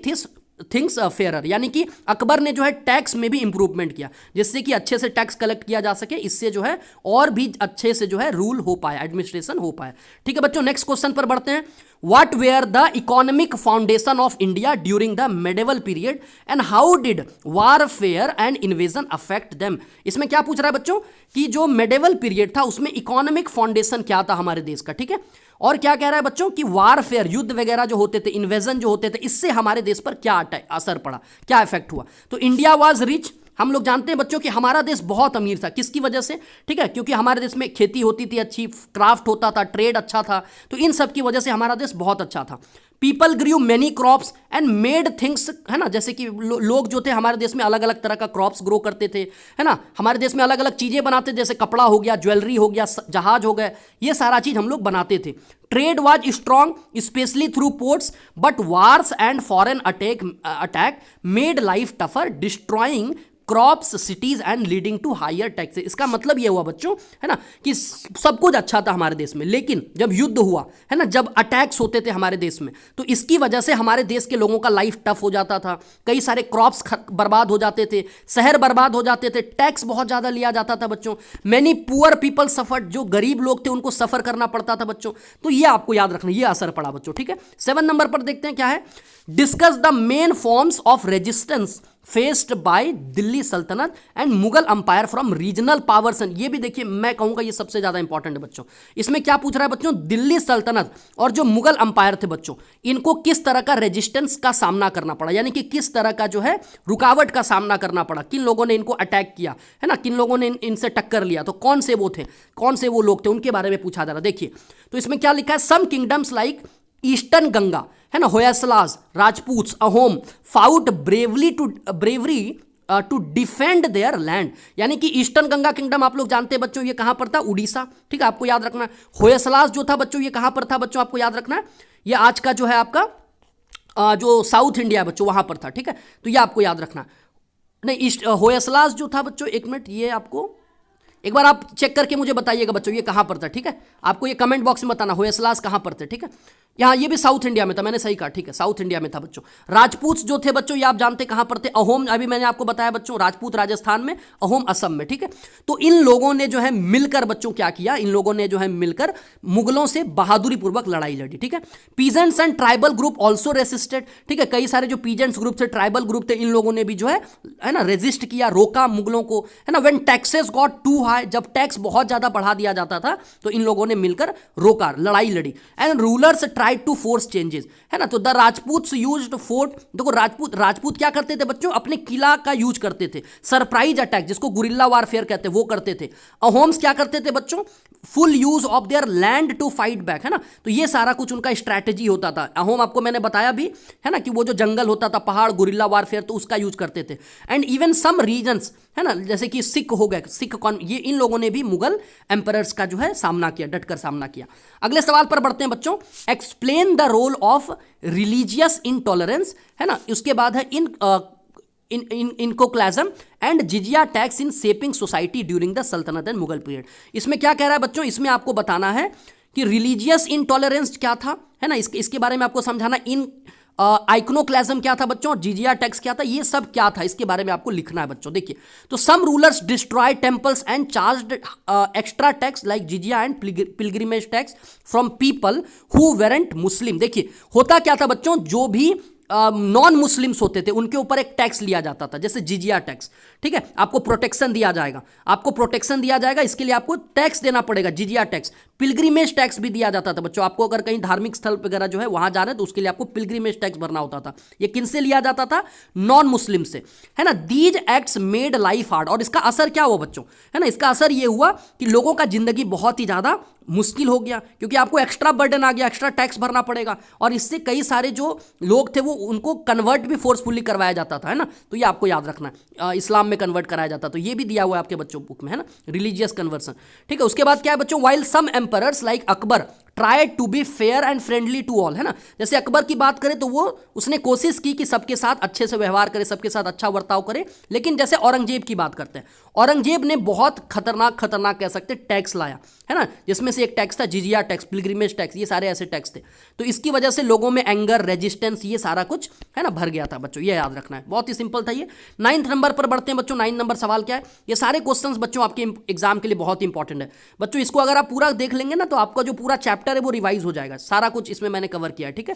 things fairer, यानी कि अकबर ने जो है टैक्स में भी इंप्रूवमेंट किया, जिससे कि अच्छे से टैक्स कलेक्ट किया जा सके, इससे जो है और भी अच्छे से जो है रूल हो पाया, एडमिनिस्ट्रेशन हो पाया। ठीक है बच्चों, नेक्स्ट क्वेश्चन पर बढ़ते हैं। What were the economic foundation of India during the medieval period and how did warfare and invasion affect them. इसमें क्या पूछ रहा है बच्चों कि जो मेडिवल पीरियड था उसमें इकोनॉमिक फाउंडेशन क्या था हमारे देश का, ठीक है, और क्या कह रहा है बच्चों कि वारफेयर, युद्ध वगैरह जो होते थे, इन्वेजन जो होते थे, इससे हमारे देश पर क्या असर पड़ा, क्या इफेक्ट हुआ। तो इंडिया वाज रिच, हम लोग जानते हैं बच्चों कि हमारा देश बहुत अमीर था, किसकी वजह से, ठीक है, क्योंकि हमारे देश में खेती होती थी अच्छी, क्राफ्ट होता था, ट्रेड अच्छा था, तो इन सब की वजह से हमारा देश बहुत अच्छा था। People grew many crops and made things, है ना, जैसे कि लोग जो थे हमारे देश में अलग अलग तरह का क्रॉप्स ग्रो करते थे, है ना, हमारे देश में अलग अलग चीज़ें बनाते थे, जैसे कपड़ा हो गया, ज्वेलरी हो गया, जहाज हो गए, ये सारा चीज़ हम लोग बनाते थे। Trade was strong especially through ports, but wars and foreign attack made life tougher, destroying crops cities and leading to higher taxes. इसका मतलब यह हुआ बच्चों, है ना, कि सब कुछ अच्छा था हमारे देश में, लेकिन जब युद्ध हुआ, है ना, जब अटैक्स होते थे हमारे देश में, तो इसकी वजह से हमारे देश के लोगों का लाइफ टफ हो जाता था, कई सारे क्रॉप्स बर्बाद हो जाते थे, शहर बर्बाद हो जाते थे, टैक्स बहुत ज्यादा लिया जाता था बच्चों, मैनी पुअर पीपल सफर्ड, जो गरीब लोग थे उनको सफर करना पड़ता था बच्चों। तो ये आपको याद रखना, ये असर पड़ा बच्चों, ठीक है। 7 नंबर पर देखते हैं क्या है, discuss the main forms of resistance faced by Delhi Sultanate and Mughal empire from regional powers. ये भी देखिए, मैं कहूंगा ये सबसे ज्यादा इंपॉर्टेंट है बच्चों। इसमें क्या पूछ रहा है बच्चों, दिल्ली सल्तनत और जो मुगल अंपायर थे बच्चों, इनको किस तरह का रेजिस्टेंस का सामना करना पड़ा, यानी कि किस तरह का जो है रुकावट का सामना करना पड़ा, किन लोगों ने इनको अटैक किया, है ना, किन लोगों ने इनसे टक्कर लिया, तो कौन से वो थे, कौन से वो लोग थे, उनके बारे में पूछा जा रहा है। देखिए, तो इसमें क्या लिखा है, some kingdoms like eastern Ganga, है ना, Hoysalas, Rajput, Ahom fought bravery to defend their land, यानी कि ईस्टर्न गंगा किंगडम आप लोग जानते हैं बच्चों, ये कहां पर था, उड़ीसा, ठीक है, आपको याद रखना है। होयसलास जो था बच्चों, ये कहां पर था बच्चों, आपको याद रखना है, ये आज का जो है आपका जो साउथ इंडिया बच्चों वहां पर था, ठीक है, तो ये आपको याद रखना। नहीं, होयसलास जो था बच्चों, एक मिनट, ये आपको एक बार आप चेक करके मुझे बताइएगा बच्चों ये कहां पर था, ठीक है, आपको ये कमेंट बॉक्स में बताना होयसलास कहां पर थे, ठीक है। यहाँ ये भी साउथ इंडिया में था, मैंने सही कहा, ठीक है, साउथ इंडिया में था बच्चों। राजपूत जो थे बच्चों, ये आप जानते कहां पर थे, अहोम, अभी मैंने आपको बताया बच्चों, राजपूत राजस्थान में, अहोम असम में, ठीक है। तो इन लोगों ने जो है मिलकर बच्चों क्या किया, इन लोगों ने जो है मिलकर मुगलों से बहादुरी पूर्वक लड़ाई लड़ी, ठीक है। Peasants and tribal group also resisted, ठीक है, कई सारे जो पीजेंट्स ग्रुप थे, ट्राइबल ग्रुप थे, इन लोगों ने भी जो है ना, रेजिस्ट किया, रोका मुगलों को, है ना। When taxes got too high, जब टैक्स बहुत ज्यादा बढ़ा दिया जाता था तो इन लोगों ने मिलकर रोका, लड़ाई लड़ी। And rulers tried to force changes, है ना, तो द राजपूत्स यूज्ड फोर्ट, देखो राजपूत क्या करते थे बच्चों, अपने किला का यूज करते थे, सरप्राइज अटैक जिसको गुरिल्ला वारफेयर कहते हैं वो करते थे। अहोम्स क्या करते थे बच्चों, full use of their land to fight back, है ना, तो ये सारा कुछ उनका स्ट्रैटेजी होता था। अहोम आपको मैंने बताया भी, है ना, कि वो जो जंगल होता था, पहाड़, गुरिल्ला वारफेयर, तो उसका यूज करते थे। एंड इवन सम रीजन्स, है ना, जैसे कि सिख हो गए, सिख कौन, ये इन लोगों ने भी मुगल एम्परर्स का जो है सामना किया, डटकर सामना किया। अगले सवाल पर बढ़ते हैं बच्चों। Explain the role of religious intolerance, है ना। उसके बाद है iconoclasm and jizya tax in shaping society during the Sultanate and Mughal period. इसमें क्या कह रहा है बच्चों, इसमें आपको बताना है कि रिलीजियस इंटॉलरेंस क्या था, है ना, इसके बारे में आपको समझाना। इन आइकोनोक्लाज्म क्या था बच्चों, जिजिया टैक्स क्या था, ये सब क्या था, इसके बारे में आपको लिखना है बच्चों। देखिए, तो some rulers destroy temples and charged extra tax like jizya and pilgrimage tax from people who weren't Muslim. देखिए होता क्या था बच्चों, जो भी नॉन मुस्लिम्स होते थे उनके ऊपर एक टैक्स लिया जाता था, जैसे जिजिया टैक्स, ठीक है। आपको प्रोटेक्शन दिया जाएगा, आपको प्रोटेक्शन दिया जाएगा, इसके लिए आपको टैक्स देना पड़ेगा, जिजिया टैक्स। पिलग्रिमेज टैक्स भी दिया जाता था बच्चों, आपको अगर कहीं धार्मिक स्थल वगैरह जो है वहां जा रहे हैं तो उसके लिए आपको पिलग्रिमेज टैक्स भरना होता था। ये किन से लिया जाता था, नॉन मुस्लिम से, है ना। These acts made life hard, और इसका असर क्या हुआ बच्चों, है ना, इसका असर ये हुआ कि लोगों का जिंदगी बहुत ही ज्यादा मुश्किल हो गया, क्योंकि आपको एक्स्ट्रा बर्डन आ गया, एक्स्ट्रा टैक्स भरना पड़ेगा, और इससे कई सारे जो लोग थे वो उनको कन्वर्ट भी फोर्सफुली करवाया जाता था, है ना। तो ये आपको याद रखना है, इस्लाम में कन्वर्ट कराया जाता, तो ये भी दिया हुआ है आपके बच्चों बुक में, है ना, रिलीजियस कन्वर्सन, ठीक है। उसके बाद क्या है बच्चों, while some emperors like Akbar try to be fair and friendly to all, है ना। जैसे अकबर की बात करें तो वो उसने कोशिश की कि सबके साथ अच्छे से व्यवहार करे, सबके साथ अच्छा बर्ताव करे, लेकिन जैसे औरंगजेब की बात करते हैं, औरंगजेब ने बहुत खतरनाक कह सकते टैक्स लाया, है ना, जिसमें से एक टैक्स था जिजिया टैक्स, पिलग्रिमेज टैक्स, ये सारे ऐसे टैक्स थे। तो इसकी वजह से लोगों में एंगर, रेजिस्टेंस, ये सारा कुछ, है ना, भर गया था बच्चों, ये याद रखना है, बहुत ही सिंपल था ये। 9th नंबर पर बढ़ते हैं बच्चों। 9 नंबर सवाल क्या है, ये सारे क्वेश्चंस बच्चों आपके एग्जाम के लिए बहुत इंपॉर्टेंट है बच्चों। इसको अगर आप पूरा देख लेंगे ना तो आपका जो पूरा चैप्टर है वो रिवाइज हो जाएगा, सारा कुछ इसमें मैंने कवर किया है, ठीक है।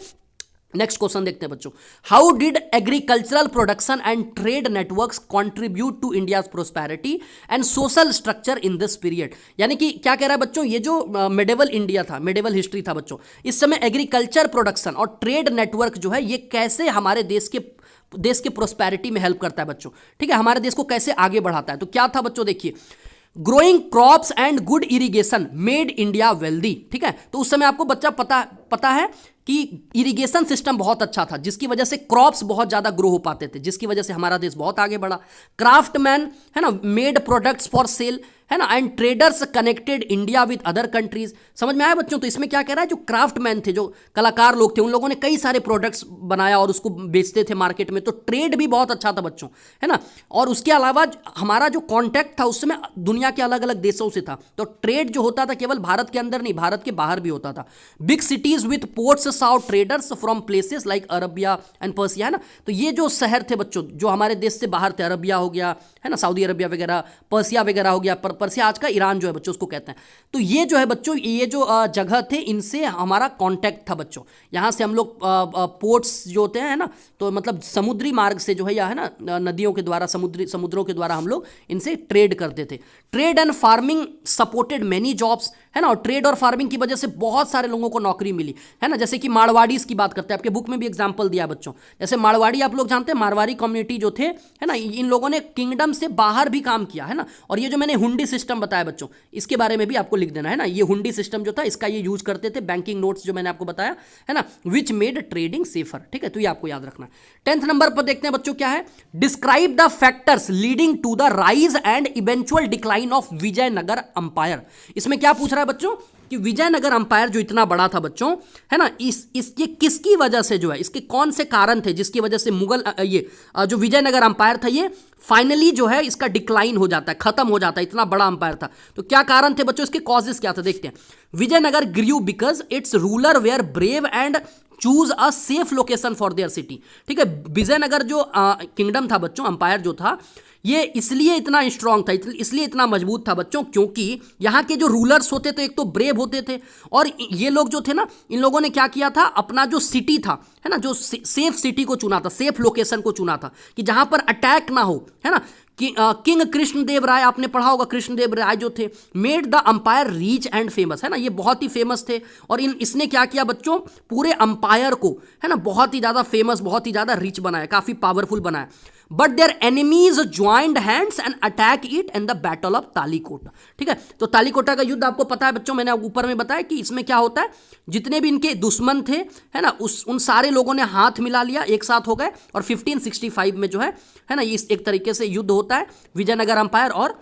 नेक्स्ट क्वेश्चन देखते हैं बच्चों, how did agricultural production and trade networks contribute to India's prosperity and social structure in this period. यानी कि क्या कह रहा है बच्चों, ये जो मेडिवल इंडिया था, मेडिवल हिस्ट्री था बच्चों, इस समय एग्रीकल्चर प्रोडक्शन और ट्रेड नेटवर्क जो है ये कैसे हमारे देश के प्रोस्पेरिटी में हेल्प करता है बच्चों, ठीक है, हमारे देश को कैसे आगे बढ़ाता है। तो क्या था बच्चों, देखिए, growing crops and good irrigation made India wealthy, ठीक है। तो उस समय आपको बच्चा पता है कि इरिगेशन सिस्टम बहुत अच्छा था, जिसकी वजह से क्रॉप्स बहुत ज़्यादा ग्रो हो पाते थे, जिसकी वजह से हमारा देश बहुत आगे बढ़ा। क्राफ्टमैन, है ना, मेड प्रोडक्ट्स फॉर सेल, है ना, and traders connected India with other countries. समझ में आया बच्चों। तो इसमें क्या कह रहा है, जो क्राफ्टमैन थे, जो कलाकार लोग थे, उन लोगों ने कई सारे प्रोडक्ट्स बनाया और उसको बेचते थे मार्केट में, तो ट्रेड भी बहुत अच्छा था बच्चों, है ना। और उसके अलावा हमारा जो कॉन्टैक्ट था उस समय दुनिया के अलग अलग देशों से था, तो ट्रेड जो होता था केवल भारत के अंदर नहीं, भारत के बाहर भी होता था। बिग सिटीज विद पोर्ट्स साउ traders from places like Arabia and Persia, है ना। तो ये जो शहर थे बच्चों जो हमारे देश से बाहर थे, अरबिया हो गया, है ना, सऊदी अरबिया वगैरह, पर्सिया वगैरह हो गया, पर्सिया आज का ईरान जो है बच्चों उसको कहते हैं। तो ये जो है बच्चों, ये जो जगह थे, इनसे हमारा कांटेक्ट था बच्चों। यहाँ से हम लोग पोर्ट्स जो होते हैं, है ना, तो मतलब समुद्री मार्ग से जो है, या है ना, नदियों के द्वारा, समुद्रों के द्वारा हम लोग इनसे ट्रेड करते थे। Trade and farming supported many jobs, है ना, और ट्रेड और फार्मिंग की वजह से बहुत सारे लोगों को नौकरी मिली, है ना। जैसे कि मारवाड़ीज की बात करते हैं, आपके बुक में भी एग्जांपल दिया बच्चों, जैसे मारवाड़ी, आप लोग जानते हैं मारवाड़ी कम्युनिटी जो थे, है ना, इन लोगों ने किंगडम से बाहर भी काम किया, है ना। और ये जो मैंने हुंडी सिस्टम बताया बच्चों, इसके बारे में भी आपको लिख देना, है ना। ये हुंडी सिस्टम जो था, इसका ये यूज करते थे, बैंकिंग नोट्स जो मैंने आपको बताया, है ना, विच मेड ट्रेडिंग सेफर, ठीक है। तो ये आपको याद रखना। 10th नंबर पर देखते हैं बच्चों क्या है, describe the factors leading to the rise and eventual decline of Vijayanagar empire. इसमें क्या पूछ रहा है बच्चों कि विजयनगर अंपायर जो इतना बड़ा था बच्चों, है ना, इसके किसकी वजह से जो है, इसके कौन से कारण थे जिसकी वजह से मुगल ये जो विजयनगर अंपायर था ये फाइनली जो है इसका डिक्लाइन हो जाता है, खत्म हो जाता है, इतना बड़ा अंपायर था। तो क्या कारण थे बच्चों, इसके कॉजेस क्या थे, देखते हैं। Vijayanagar grew because its ruler were brave and choose a safe location for their city, ठीक है। विजयनगर जो किंगडम था बच्चों, अंपायर जो था, ये इसलिए इतना स्ट्रांग था, इसलिए इतना मजबूत था बच्चों, क्योंकि यहाँ के जो रूलर्स होते थे एक तो ब्रेव होते थे, और ये लोग जो थे ना, इन लोगों ने क्या किया था, अपना जो सिटी था, है ना, जो सेफ सिटी को चुना था, सेफ लोकेशन को चुना था, कि जहाँ पर अटैक ना हो, है ना। किंग कृष्णदेव राय, आपने पढ़ा होगा, कृष्णदेव राय जो थे, made the umpire reach and famous, है ना, ये बहुत ही फेमस थे। और इसने क्या किया बच्चों, पूरे अंपायर को, है ना, बहुत ही ज़्यादा फेमस, बहुत ही ज़्यादा रिच बनाया, काफ़ी पावरफुल बनाया। But their enemies joined hands and attack it in the battle of Talikota, ठीक है। तो तालीकोटा का युद्ध आपको पता है बच्चों, मैंने ऊपर में बताया कि इसमें क्या होता है, जितने भी इनके दुश्मन थे, है ना, उन सारे लोगों ने हाथ मिला लिया, एक साथ हो गए, और 1565 में जो है ना, ये एक तरीके से युद्ध होता है विजयनगर अंपायर और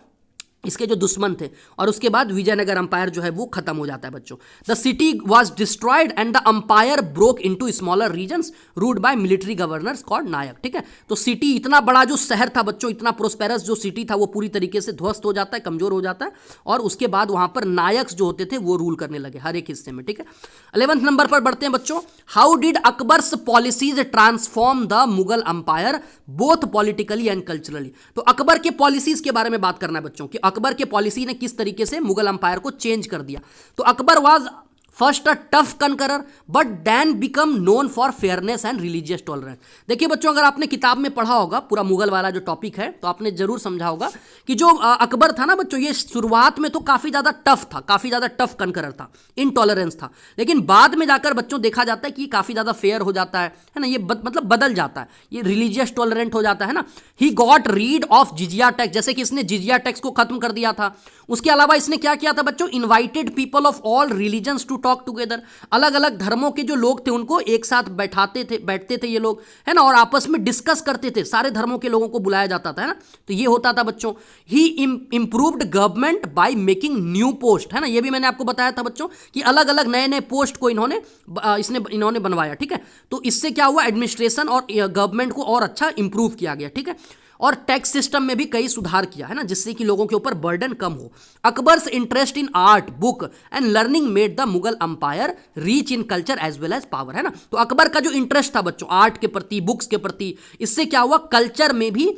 इसके जो दुश्मन थे, और उसके बाद विजयनगर अंपायर जो है वो खत्म हो जाता है बच्चों। The city was destroyed and the empire broke into smaller regions ruled by military governors called Nayak. ठीक है, तो सिटी इतना बड़ा जो शहर था बच्चों, इतना प्रोस्पेरस जो सिटी था वो पूरी तरीके से ध्वस्त हो जाता है, कमजोर हो जाता है, और उसके बाद वहां पर नायक जो होते थे वो रूल करने लगे हर एक हिस्से में। ठीक है, 11th नंबर पर बढ़ते हैं बच्चों। How did Akbar's policies transform the Mughal umpire both politically and culturally. तो अकबर के पॉलिसीज के बारे में बात करना है बच्चों कि अकबर के पॉलिसी ने किस तरीके से मुगल अंपायर को चेंज कर दिया। तो Akbar was first a tough conqueror but then become known for fairness and religious tolerance. देखिए बच्चों, अगर आपने किताब में पढ़ा होगा पूरा मुगल वाला जो टॉपिक है तो आपने जरूर समझा होगा कि जो अकबर था ना बच्चों, ये शुरुआत में तो काफी ज्यादा टफ था, काफी ज्यादा टफ कनकरर था, इनटॉलरेंस था, लेकिन बाद में जाकर बच्चों देखा जाता है कि काफी ज्यादा फेयर हो जाता है ना, ये मतलब बदल जाता है, ये रिलीजियस टॉलरेंट हो जाता है ना। He got rid of jizya tax, जैसे कि इसने जिजिया टैक्स को खत्म कर दिया था। उसके अलावा इसने क्या किया था बच्चों, invited people of all religions to talk together, अलग अलग धर्मों के जो लोग थे उनको एक साथ बैठते थे ये लोग, है ना, और आपस में डिस्कस करते थे, सारे धर्मों के लोगों को बुलाया जाता था, है ना, तो ये होता था बच्चों। He improved government by making new post, है ना, ये भी मैंने आपको बताया था बच्चों कि अलग अलग नए नए पोस्ट को इन्होंने बनवाया। ठीक है, तो इससे क्या हुआ, एडमिनिस्ट्रेशन और गवर्नमेंट को और अच्छा इंप्रूव किया गया। ठीक है, और टैक्स सिस्टम में भी कई सुधार किया, है ना, जिससे कि लोगों के ऊपर बर्डन कम हो। Akbar's interest in art book and learning made the Mughal empire rich in culture as well as power, है ना। तो अकबर का जो इंटरेस्ट था बच्चों आर्ट के प्रति, बुक्स के प्रति, इससे क्या हुआ, कल्चर में भी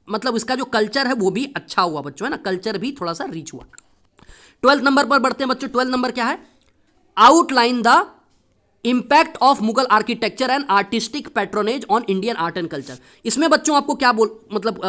मतलब इसका जो कल्चर है वो भी अच्छा हुआ बच्चों, है ना, कल्चर भी थोड़ा सा रीच हुआ। 12th नंबर पर बढ़ते हैं बच्चों। 12th नंबर क्या है, outline the impact of Mughal architecture and artistic patronage on Indian art and culture. इसमें बच्चों आपको क्या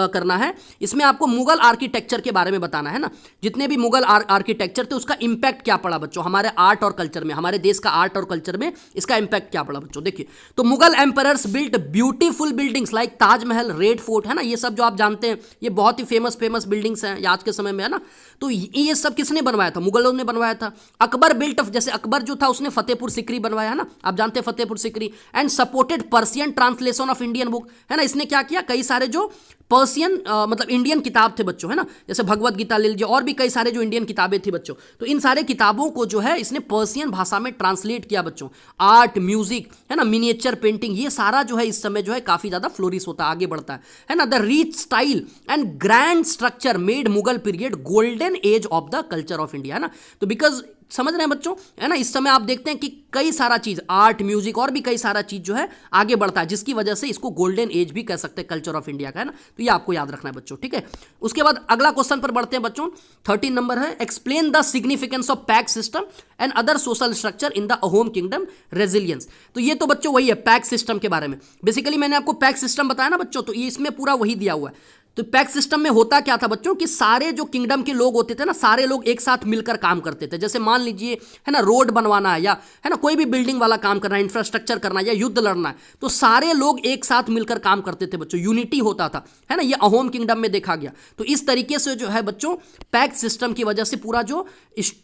करना है, इसमें आपको मुगल आर्किटेक्चर के बारे में बताना है ना, जितने भी मुगल आर्किटेक्चर थे उसका इंपैक्ट क्या पड़ा बच्चों हमारे आर्ट और कल्चर में, हमारे देश का आर्ट और कल्चर में इसका इंपैक्ट क्या पड़ा बच्चों। देखिए, तो Mughal emperors built beautiful buildings like Taj Mahal, red fort, है ना, ये सब जो आप जानते हैं ये बहुत ही फेमस बिल्डिंग्स हैं आज के समय में, है ना। तो ये सब किसने बनवाया था, मुगलों ने बनवाया था। अकबर बिल्ट, जैसे अकबर जो था उसने फतेहपुर सिकरी बनवाया, है ना, आप जानते हैं Fatehpur Sikri, and supported Persian translation of Indian book, है ना, इसने क्या किया, कई सारे जो पर्शियन मतलब इंडियन किताब थे बच्चों, है ना, जैसे भगवत गीता ले लीजिए, और भी कई सारे जो इंडियन किताबें थी बच्चों, तो इन सारे किताबों को जो है इसने पर्शियन भाषा में ट्रांसलेट किया बच्चों। आर्ट, म्यूजिक, है ना, मिनिएचर पेंटिंग, ये सारा जो है इस समय जो है काफी ज्यादा फ्लोरिश होता है, आगे बढ़ता है ना। The rich style and grand structure made Mughal period golden age of the culture of India, है ना। तो बिकॉज समझ रहे हैं बच्चों, है ना, इस समय आप देखते हैं कि कई सारा चीज, आर्ट, म्यूजिक और भी कई सारा चीज जो है आगे बढ़ता है, जिसकी वजह से इसको गोल्डन एज भी कह सकते हैं कल्चर ऑफ इंडिया का, है ना। तो ये आपको याद रखना है बच्चों। ठीक है, उसके बाद अगला क्वेश्चन पर बढ़ते हैं बच्चों। 13 नंबर है, explain the significance of pack system and other social structure in the Ahom kingdom resilience. तो ये तो बच्चों वही है पैक सिस्टम के बारे में। बेसिकली मैंने आपको पैक सिस्टम बताया ना बच्चों, तो ये इसमें पूरा वही दिया हुआ है। तो पैक सिस्टम में होता क्या था बच्चों कि सारे जो किंगडम के लोग होते थे ना, सारे लोग एक साथ मिलकर काम करते थे। जैसे मान लीजिए, है ना, रोड बनवाना है, या है ना कोई भी बिल्डिंग वाला काम करना है, इंफ्रास्ट्रक्चर करना है, या युद्ध लड़ना है, तो सारे लोग एक साथ मिलकर काम करते थे बच्चों, यूनिटी होता था, है ना। ये अहोम किंगडम में देखा गया। तो इस तरीके से जो है बच्चों पैक सिस्टम की वजह से पूरा जो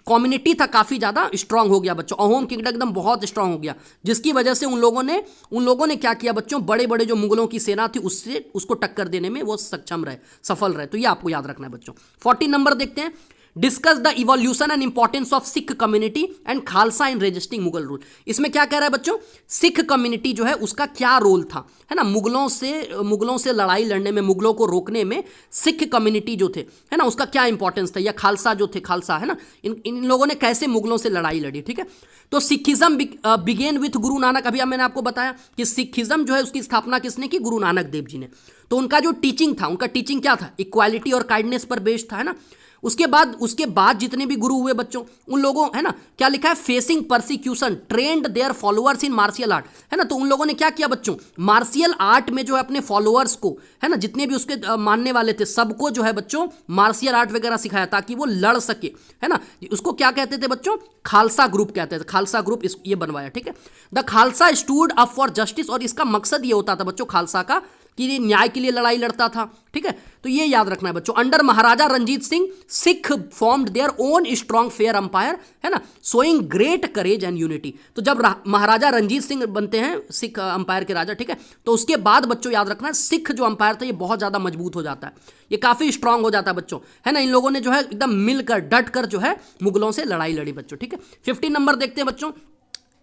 कम्युनिटी था काफी ज्यादा स्ट्रांग हो गया बच्चों, अहोम किंगडम एकदम बहुत स्ट्रांग हो गया, जिसकी वजह से उन लोगों ने क्या किया बच्चों, बड़े बड़े जो मुगलों की सेना थी उसको टक्कर देने में वो सक्षम रहे, सफल रहे। तो ये आपको याद रखना है बच्चों। 14 नंबर देखते हैं, discuss the evolution and importance of Sikh community and Khalsa in resisting Mughal rule. इसमें क्या कह रहा है बच्चों, सिख कम्युनिटी जो है उसका क्या रोल था, है ना, मुगलों से लड़ाई लड़ने में, मुगलों को रोकने में सिख कम्युनिटी जो थे, है ना, उसका क्या इंपॉर्टेंस था, या खालसा जो थे, खालसा, है ना, इन लोगों ने कैसे मुगलों से लड़ाई लड़ी। ठीक है, तो Sikhism begin with Guru Nanak. अभी मैंने आपको बताया कि सिखिज्म जो है उसकी स्थापना किसने की, गुरु नानक देव जी ने। तो उनका जो टीचिंग था, उनका टीचिंग क्या था, इक्वालिटी और काइंडनेस पर बेस्ड था, है ना। उसके बाद जितने भी गुरु हुए बच्चों, उन लोगों, है ना, क्या लिखा है, facing persecution trend their followers in martial art, है ना। तो उन लोगों ने क्या किया बच्चों, मार्शियल आर्ट में जो है अपने फॉलोअर्स को, है ना, जितने भी उसके मानने वाले थे सबको जो है बच्चों मार्शियल आर्ट वगैरह सिखाया ताकि वो लड़ सके, है ना। उसको क्या कहते थे बच्चों, खालसा ग्रुप कहते थे, खालसा ग्रुप ये बनवाया। ठीक है, the Khalsa stood up for justice, और इसका मकसद ये होता था बच्चों खालसा का कि न्याय के लिए लड़ाई लड़ता था, ठीक है। तो ये याद रखना है बच्चों। Under Maharaja Ranjit Singh Sikh formed their own strong fair empire, है ना, showing great courage and unity. तो जब महाराजा रंजीत सिंह बनते हैं सिख अंपायर के राजा, ठीक है, तो उसके बाद बच्चों याद रखना है सिख जो अंपायर था ये बहुत ज्यादा मजबूत हो जाता है, ये काफी स्ट्रांग हो जाता है बच्चों, है ना। इन लोगों ने जो है एकदम मिलकर डट कर जो है मुगलों से लड़ाई लड़ी बच्चों, ठीक है। 15 नंबर देखते हैं बच्चों।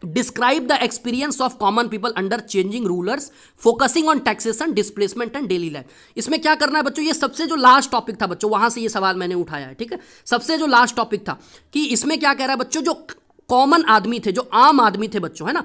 Describe the experience of common people under changing rulers focusing on taxation displacement and daily life. इसमें क्या करना है बच्चों, ये सबसे जो लास्ट टॉपिक था बच्चों, वहां से ये सवाल मैंने उठाया है, ठीक है। सबसे जो लास्ट टॉपिक था कि इसमें क्या कह रहा है बच्चों, जो कॉमन आदमी थे, जो आम आदमी थे बच्चों, है ना,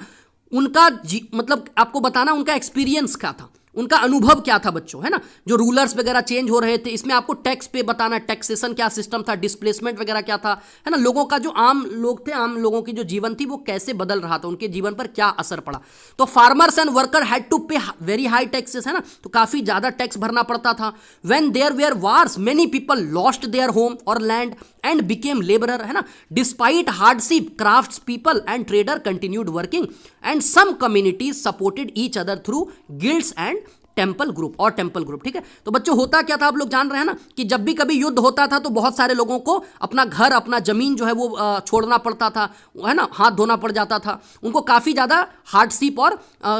उनका मतलब आपको बताना उनका एक्सपीरियंस क्या था, उनका अनुभव क्या था बच्चों, है ना। जो रूलर्स वगैरह चेंज हो रहे थे, इसमें आपको टैक्स पे बताना, टैक्सेशन क्या सिस्टम था, डिस्प्लेसमेंट वगैरह क्या था, है ना, लोगों का जो आम लोग थे, आम लोगों की जो जीवन थी वो कैसे बदल रहा था, उनके जीवन पर क्या असर पड़ा। तो farmers and worker had to pay very high taxes, है ना, तो काफी ज्यादा टैक्स भरना पड़ता था। When there were wars many people lost their home और लैंड एंड बिकेम लेबरर, है ना। Despite hardship crafts people and trader continued working and some communities supported each other through guilds and temple group, ठीक है। तो बच्चों होता क्या था आप लोग जान रहे हैं ना, कि जब भी कभी युद्ध होता था तो बहुत सारे लोगों को अपना घर अपना जमीन जो है वो छोड़ना पड़ता था, है ना, हाथ धोना पड़ जाता था, उनको काफी ज्यादा हार्डशिप और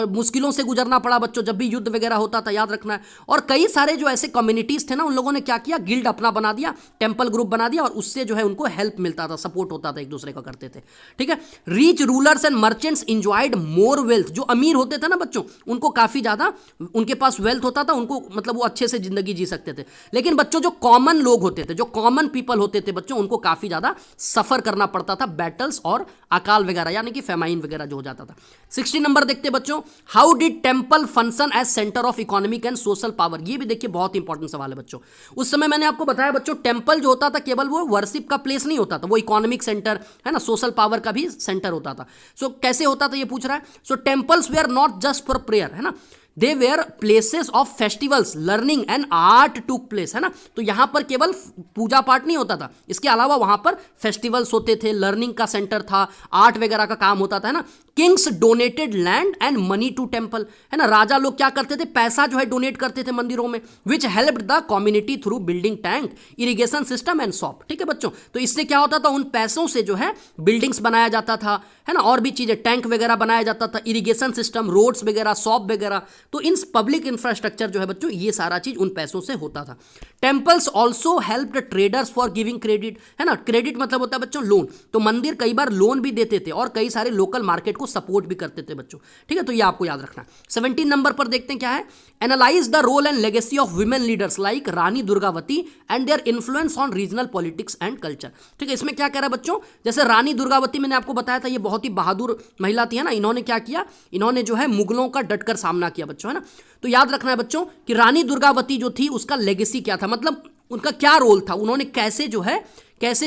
मुश्किलों से गुजरना पड़ा बच्चों जब भी युद्ध वगैरह होता था, याद रखना है। और कई सारे जो ऐसे कम्युनिटीज थे ना, उन लोगों ने क्या किया, गिल्ड अपना बना दिया, टेम्पल ग्रुप बना दिया, और उससे जो है उनको हेल्प मिलता था, सपोर्ट होता था, एक दूसरे का करते थे, ठीक है। Rich rulers and merchants enjoyed more wealth, जो अमीर होते थे ना बच्चों, उनको काफी ज्यादा उनके पास वेल्थ होता था, उनको मतलब वो अच्छे से जिंदगी जी सकते थे। लेकिन बच्चों जो कॉमन लोग होते थे, जो कॉमन पीपल होते थे बच्चों, उनको काफी ज्यादा सफर करना पड़ता था, बैटल्स और अकाल वगैरह, यानी कि फेमाइन वगैरह जो हो जाता था। 60 नंबर देखते बच्चों। How did temple function as centre of economic and social power. ये भी देखिए बहुत इंपॉर्टेंट सवाल है बच्चों। उस समय मैंने आपको बताया बच्चों, टेंपल जो होता था केवल वो वर्शिप का प्लेस नहीं होता था, वो इकोनॉमिक सेंटर, है ना, सोशल पावर का भी सेंटर होता था। सो कैसे होता था ये पूछ रहा है। So temples were not just for prayer, है ना, they were places of festivals learning and art took place, है ना। तो यहां पर केवल पूजा पाठ नहीं होता था, इसके अलावा वहां पर फेस्टिवल्स होते थे, लर्निंग का सेंटर था, आर्ट वगैरह का काम होता था, है ना। Kings donated land and money to temple, है ना, राजा लोग क्या करते थे, पैसा जो है डोनेट करते थे मंदिरों में, which helped the community through building tank irrigation system and shop, ठीक है बच्चों। तो इससे क्या होता था, उन पैसों से जो है बिल्डिंग्स बनाया जाता था, है ना, और भी चीजें, टैंक वगैरह बनाया जाता था, इरिगेशन सिस्टम, रोड्स वगैरह, शॉप वगैरह। तो इन पब्लिक इंफ्रास्ट्रक्चर जो है बच्चों, ये सारा चीज उन पैसों से होता था। Temples also helped traders for giving credit, है ना, क्रेडिट मतलब होता है बच्चों लोन। तो मंदिर कई बार लोन भी देते थे और कई सारे लोकल मार्केट को सपोर्ट भी करते थे बच्चों, ठीक है। तो ये आपको याद रखना है। 17 नंबर पर देखते हैं क्या है। Analyse the role and legacy of women leaders like Rani Durgavati and their influence on regional politics and culture, ठीक है। इसमें क्या कह रहा है बच्चों, जैसे रानी दुर्गावती मैंने आपको बताया था, ये बहुत ही बहादुर महिला थी, है ना। इन्होंने क्या किया, इन्होंने जो है मुगलों का डटकर सामना किया बच्चों, है ना। तो याद रखना है बच्चों कि रानी दुर्गावती जो थी उसका लेगेसी क्या था, मतलब उनका क्या रोल था, उन्होंने कैसे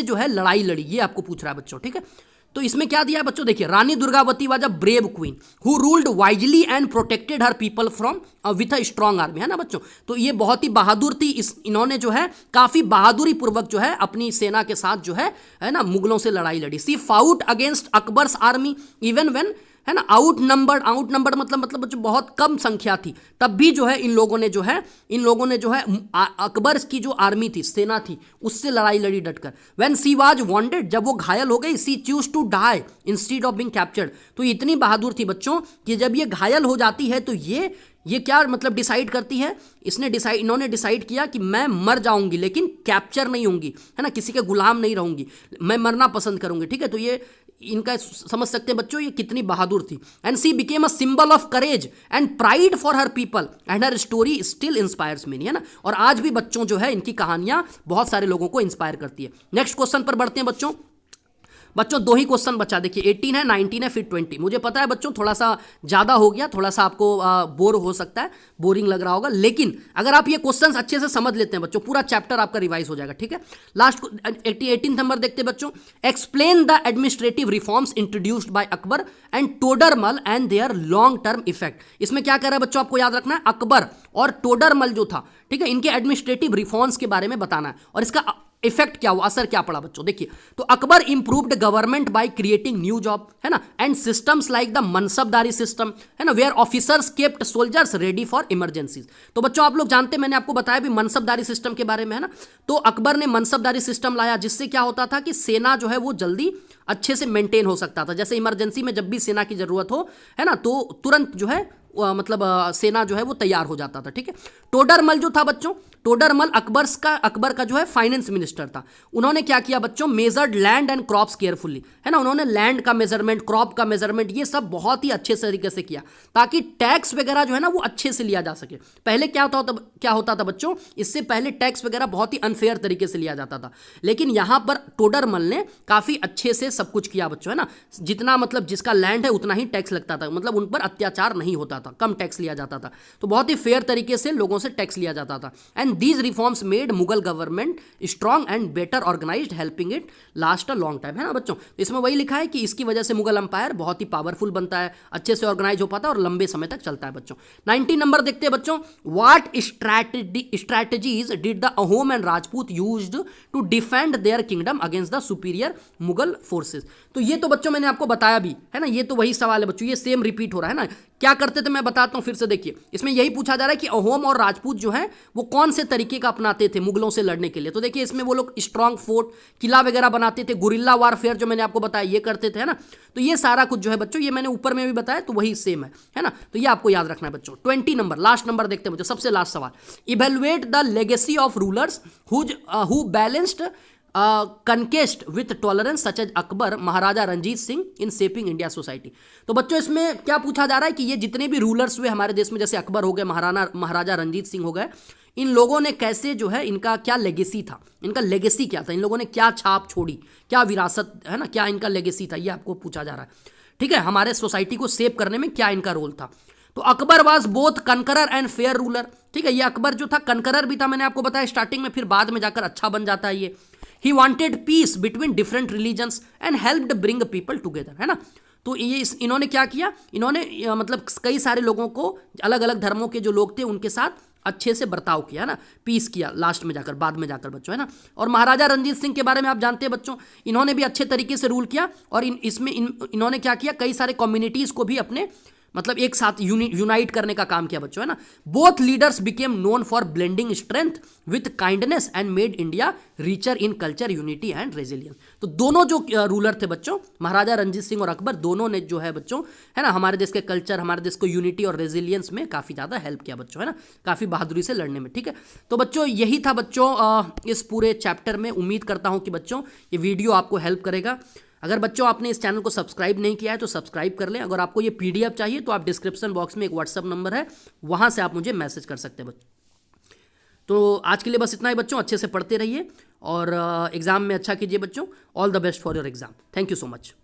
जो है लड़ाई लड़ी, ये आपको पूछ रहा है बच्चों, ठीक है। तो इसमें क्या दिया है बच्चों, देखिए, Rani Durgavati was a brave queen who ruled wisely and protected her people from with a strong army, है ना बच्चों। तो ये बहुत ही बहादुर थी, इन्होंने जो है काफी बहादुरी पूर्वक जो है अपनी सेना के साथ जो है ना, मुगलों से लड़ाई लड़ी। She fought against Akbar's army even when, है ना, आउटनंबर्ड मतलब बच्चों बहुत कम संख्या थी, तब भी जो है इन लोगों ने जो है अकबर की जो आर्मी थी, सेना थी, उससे लड़ाई लड़ी डटकर। व्हेन सी वाज वॉन्डेड, जब वो घायल हो गई, she choose to die instead of being captured. तो इतनी बहादुर थी बच्चों कि जब ये घायल हो जाती है तो ये क्या मतलब डिसाइड करती है, इन्होंने डिसाइड किया कि मैं मर जाऊंगी लेकिन कैप्चर नहीं होंगी, है ना, किसी के गुलाम नहीं रहूंगी, मैं मरना पसंद करूंगी, ठीक है। तो ये इनका समझ सकते हैं बच्चों ये कितनी बहादुर थी। And C became a symbol of courage and pride for her people and her story still inspires मी, है ना। और आज भी बच्चों जो है इनकी कहानियां बहुत सारे लोगों को इंस्पायर करती है। नेक्स्ट क्वेश्चन पर बढ़ते हैं बच्चों 2 ही क्वेश्चन बचा, देखिए 18 है, 19 है, फिर 20। मुझे पता है बच्चों थोड़ा सा ज़्यादा हो गया, थोड़ा सा आपको बोर हो सकता है, बोरिंग लग रहा होगा, लेकिन अगर आप ये क्वेश्चंस अच्छे से समझ लेते हैं बच्चों, पूरा चैप्टर आपका रिवाइज हो जाएगा, ठीक है। लास्ट 18 नंबर देखते हैं बच्चों। Explain the administrative reforms introduced by Akbar and Todarmal and their long term effect. इसमें क्या कह रहा है बच्चों, आपको याद रखना है, अकबर और टोडरमल जो था, ठीक है, इनके एडमिनिस्ट्रेटिव रिफॉर्म्स के बारे में बताना है और इसका इफेक्ट क्या हुआ, असर क्या पड़ा बच्चों, देखिए। तो Akbar improved government by creating new job, है ना, and systems like the mansabdari system, है ना, where officers kept soldiers ready for emergencies. तो बच्चों आप लोग जानते हैं, मैंने आपको बताया भी मनसबदारी सिस्टम के बारे में, है ना। तो अकबर ने मनसबदारी सिस्टम लाया, जिससे क्या होता था कि सेना जो है वो जल्दी अच्छे से मेंटेन हो सकता था। जैसे इमरजेंसी में जब भी सेना की जरूरत हो, है ना, तो तुरंत जो है सेना जो है वो तैयार हो जाता था, ठीक है। टोडरमल जो था बच्चों, टोडरमल अकबर का जो है फाइनेंस मिनिस्टर था। उन्होंने क्या किया बच्चों, measured land and crops carefully, है ना, उन्होंने लैंड का मेजरमेंट, क्रॉप का मेजरमेंट, ये सब बहुत ही अच्छे तरीके से किया, ताकि टैक्स वगैरह जो है ना वो अच्छे से लिया जा सके। पहले क्या होता था बच्चों, इससे पहले टैक्स वगैरह बहुत ही अनफेयर तरीके से लिया जाता था, लेकिन यहां पर टोडरमल ने काफी अच्छे से सब कुछ किया बच्चों, है ना। जितना जिसका लैंड है उतना ही टैक्स लगता था, उन पर अत्याचार नहीं होता था, कम टैक्स लिया जाता था, तो बहुत ही फेयर तरीके से लोगों से टैक्स लिया जाता था। And these reforms made Mughal government strong and better organised, helping it last a long time, है ना बच्चों। इसमें वही लिखा है कि इसकी वजह से मुगल अंपायर बहुत ही पावरफुल बनता है, अच्छे से ऑर्गेनाइज हो पाता है और लंबे समय तक चलता है बच्चों। 19 नंबर देखते हैं बच्चों, what strategies did the Ahom and Rajput used to defend their kingdom against the superior Mughal forces. तो ये तो बच्चों मैंने आपको बताया भी, है ना, ये तो वही सवाल है बच्चों, ये सेम रिपीट हो रहा है ना। क्या करते थे मैं बताता हूं फिर से, देखिए। इसमें यही पूछा जा रहा है कि अहोम और राजपूत जो है वो कौन से तरीके का अपनाते थे मुगलों से लड़ने के लिए। तो देखिए इसमें वो लोग स्ट्रांग फोर्ट, किला वगैरह बनाते थे, गुरिल्ला वारफेयर जो मैंने आपको बताया ये करते थे, है ना। तो ये सारा कुछ जो है बच्चों, ये मैंने ऊपर में भी बताया, तो वही सेम है ना। तो ये आपको याद रखना है बच्चों। 20 नंबर, लास्ट नंबर देखते हैं बच्चों, सबसे लास्ट सवाल। Evaluate the legacy of rulers who balanced conquest with tolerance such as Akbar, Maharaja Ranjit Singh in shaping India society. तो बच्चों इसमें क्या पूछा जा रहा है कि ये जितने भी रूलर्स हुए हमारे देश में, जैसे अकबर हो गए, महाराजा रंजीत सिंह हो गए, इन लोगों ने कैसे जो है, इनका क्या लेगेसी था, इनका लेगेसी क्या था, इन लोगों ने क्या छाप छोड़ी, क्या विरासत, है ना, क्या इनका लेगेसी था, ये आपको पूछा जा रहा है, ठीक है। हमारे सोसाइटी को सेव करने में क्या इनका रोल था। तो Akbar was both conqueror and fair ruler, ठीक है। ये अकबर जो था कनकरर भी था, मैंने आपको बताया स्टार्टिंग में, फिर बाद में जाकर अच्छा बन जाता है ये। He wanted peace between different religions and helped bring people together, है ना। तो ये इन्होंने क्या किया, इन्होंने कई सारे लोगों को, अलग अलग धर्मों के जो लोग थे उनके साथ अच्छे से बर्ताव किया, है ना, पीस किया लास्ट में जाकर, बाद में जाकर बच्चों, है ना। और महाराजा रंजीत सिंह के बारे में आप जानते हैं बच्चों, इन्होंने भी अच्छे तरीके से रूल किया, और इन्होंने क्या किया, कई सारे कम्युनिटीज को भी अपने एक साथ यूनाइट करने का काम किया बच्चों, है ना। Both leaders became known for blending strength with kindness and made India richer in culture, unity and resilience. तो दोनों जो रूलर थे बच्चों, महाराजा रंजीत सिंह और अकबर, दोनों ने जो है बच्चों, है ना, हमारे देश के कल्चर, हमारे देश को यूनिटी और रेजिलियंस में काफ़ी ज़्यादा हेल्प किया बच्चों, है ना, काफ़ी बहादुरी से लड़ने में, ठीक है। तो बच्चों यही था बच्चों इस पूरे चैप्टर में। उम्मीद करता हूँ कि बच्चों ये वीडियो आपको हेल्प करेगा। अगर बच्चों आपने इस चैनल को सब्सक्राइब नहीं किया है तो सब्सक्राइब कर लें। अगर आपको ये पीडीएफ चाहिए तो आप डिस्क्रिप्शन बॉक्स में एक व्हाट्सअप नंबर है, वहाँ से आप मुझे मैसेज कर सकते हैं बच्चों। तो आज के लिए बस इतना ही बच्चों, अच्छे से पढ़ते रहिए और एग्ज़ाम में अच्छा कीजिए बच्चों। All the best for your exam. Thank you so much.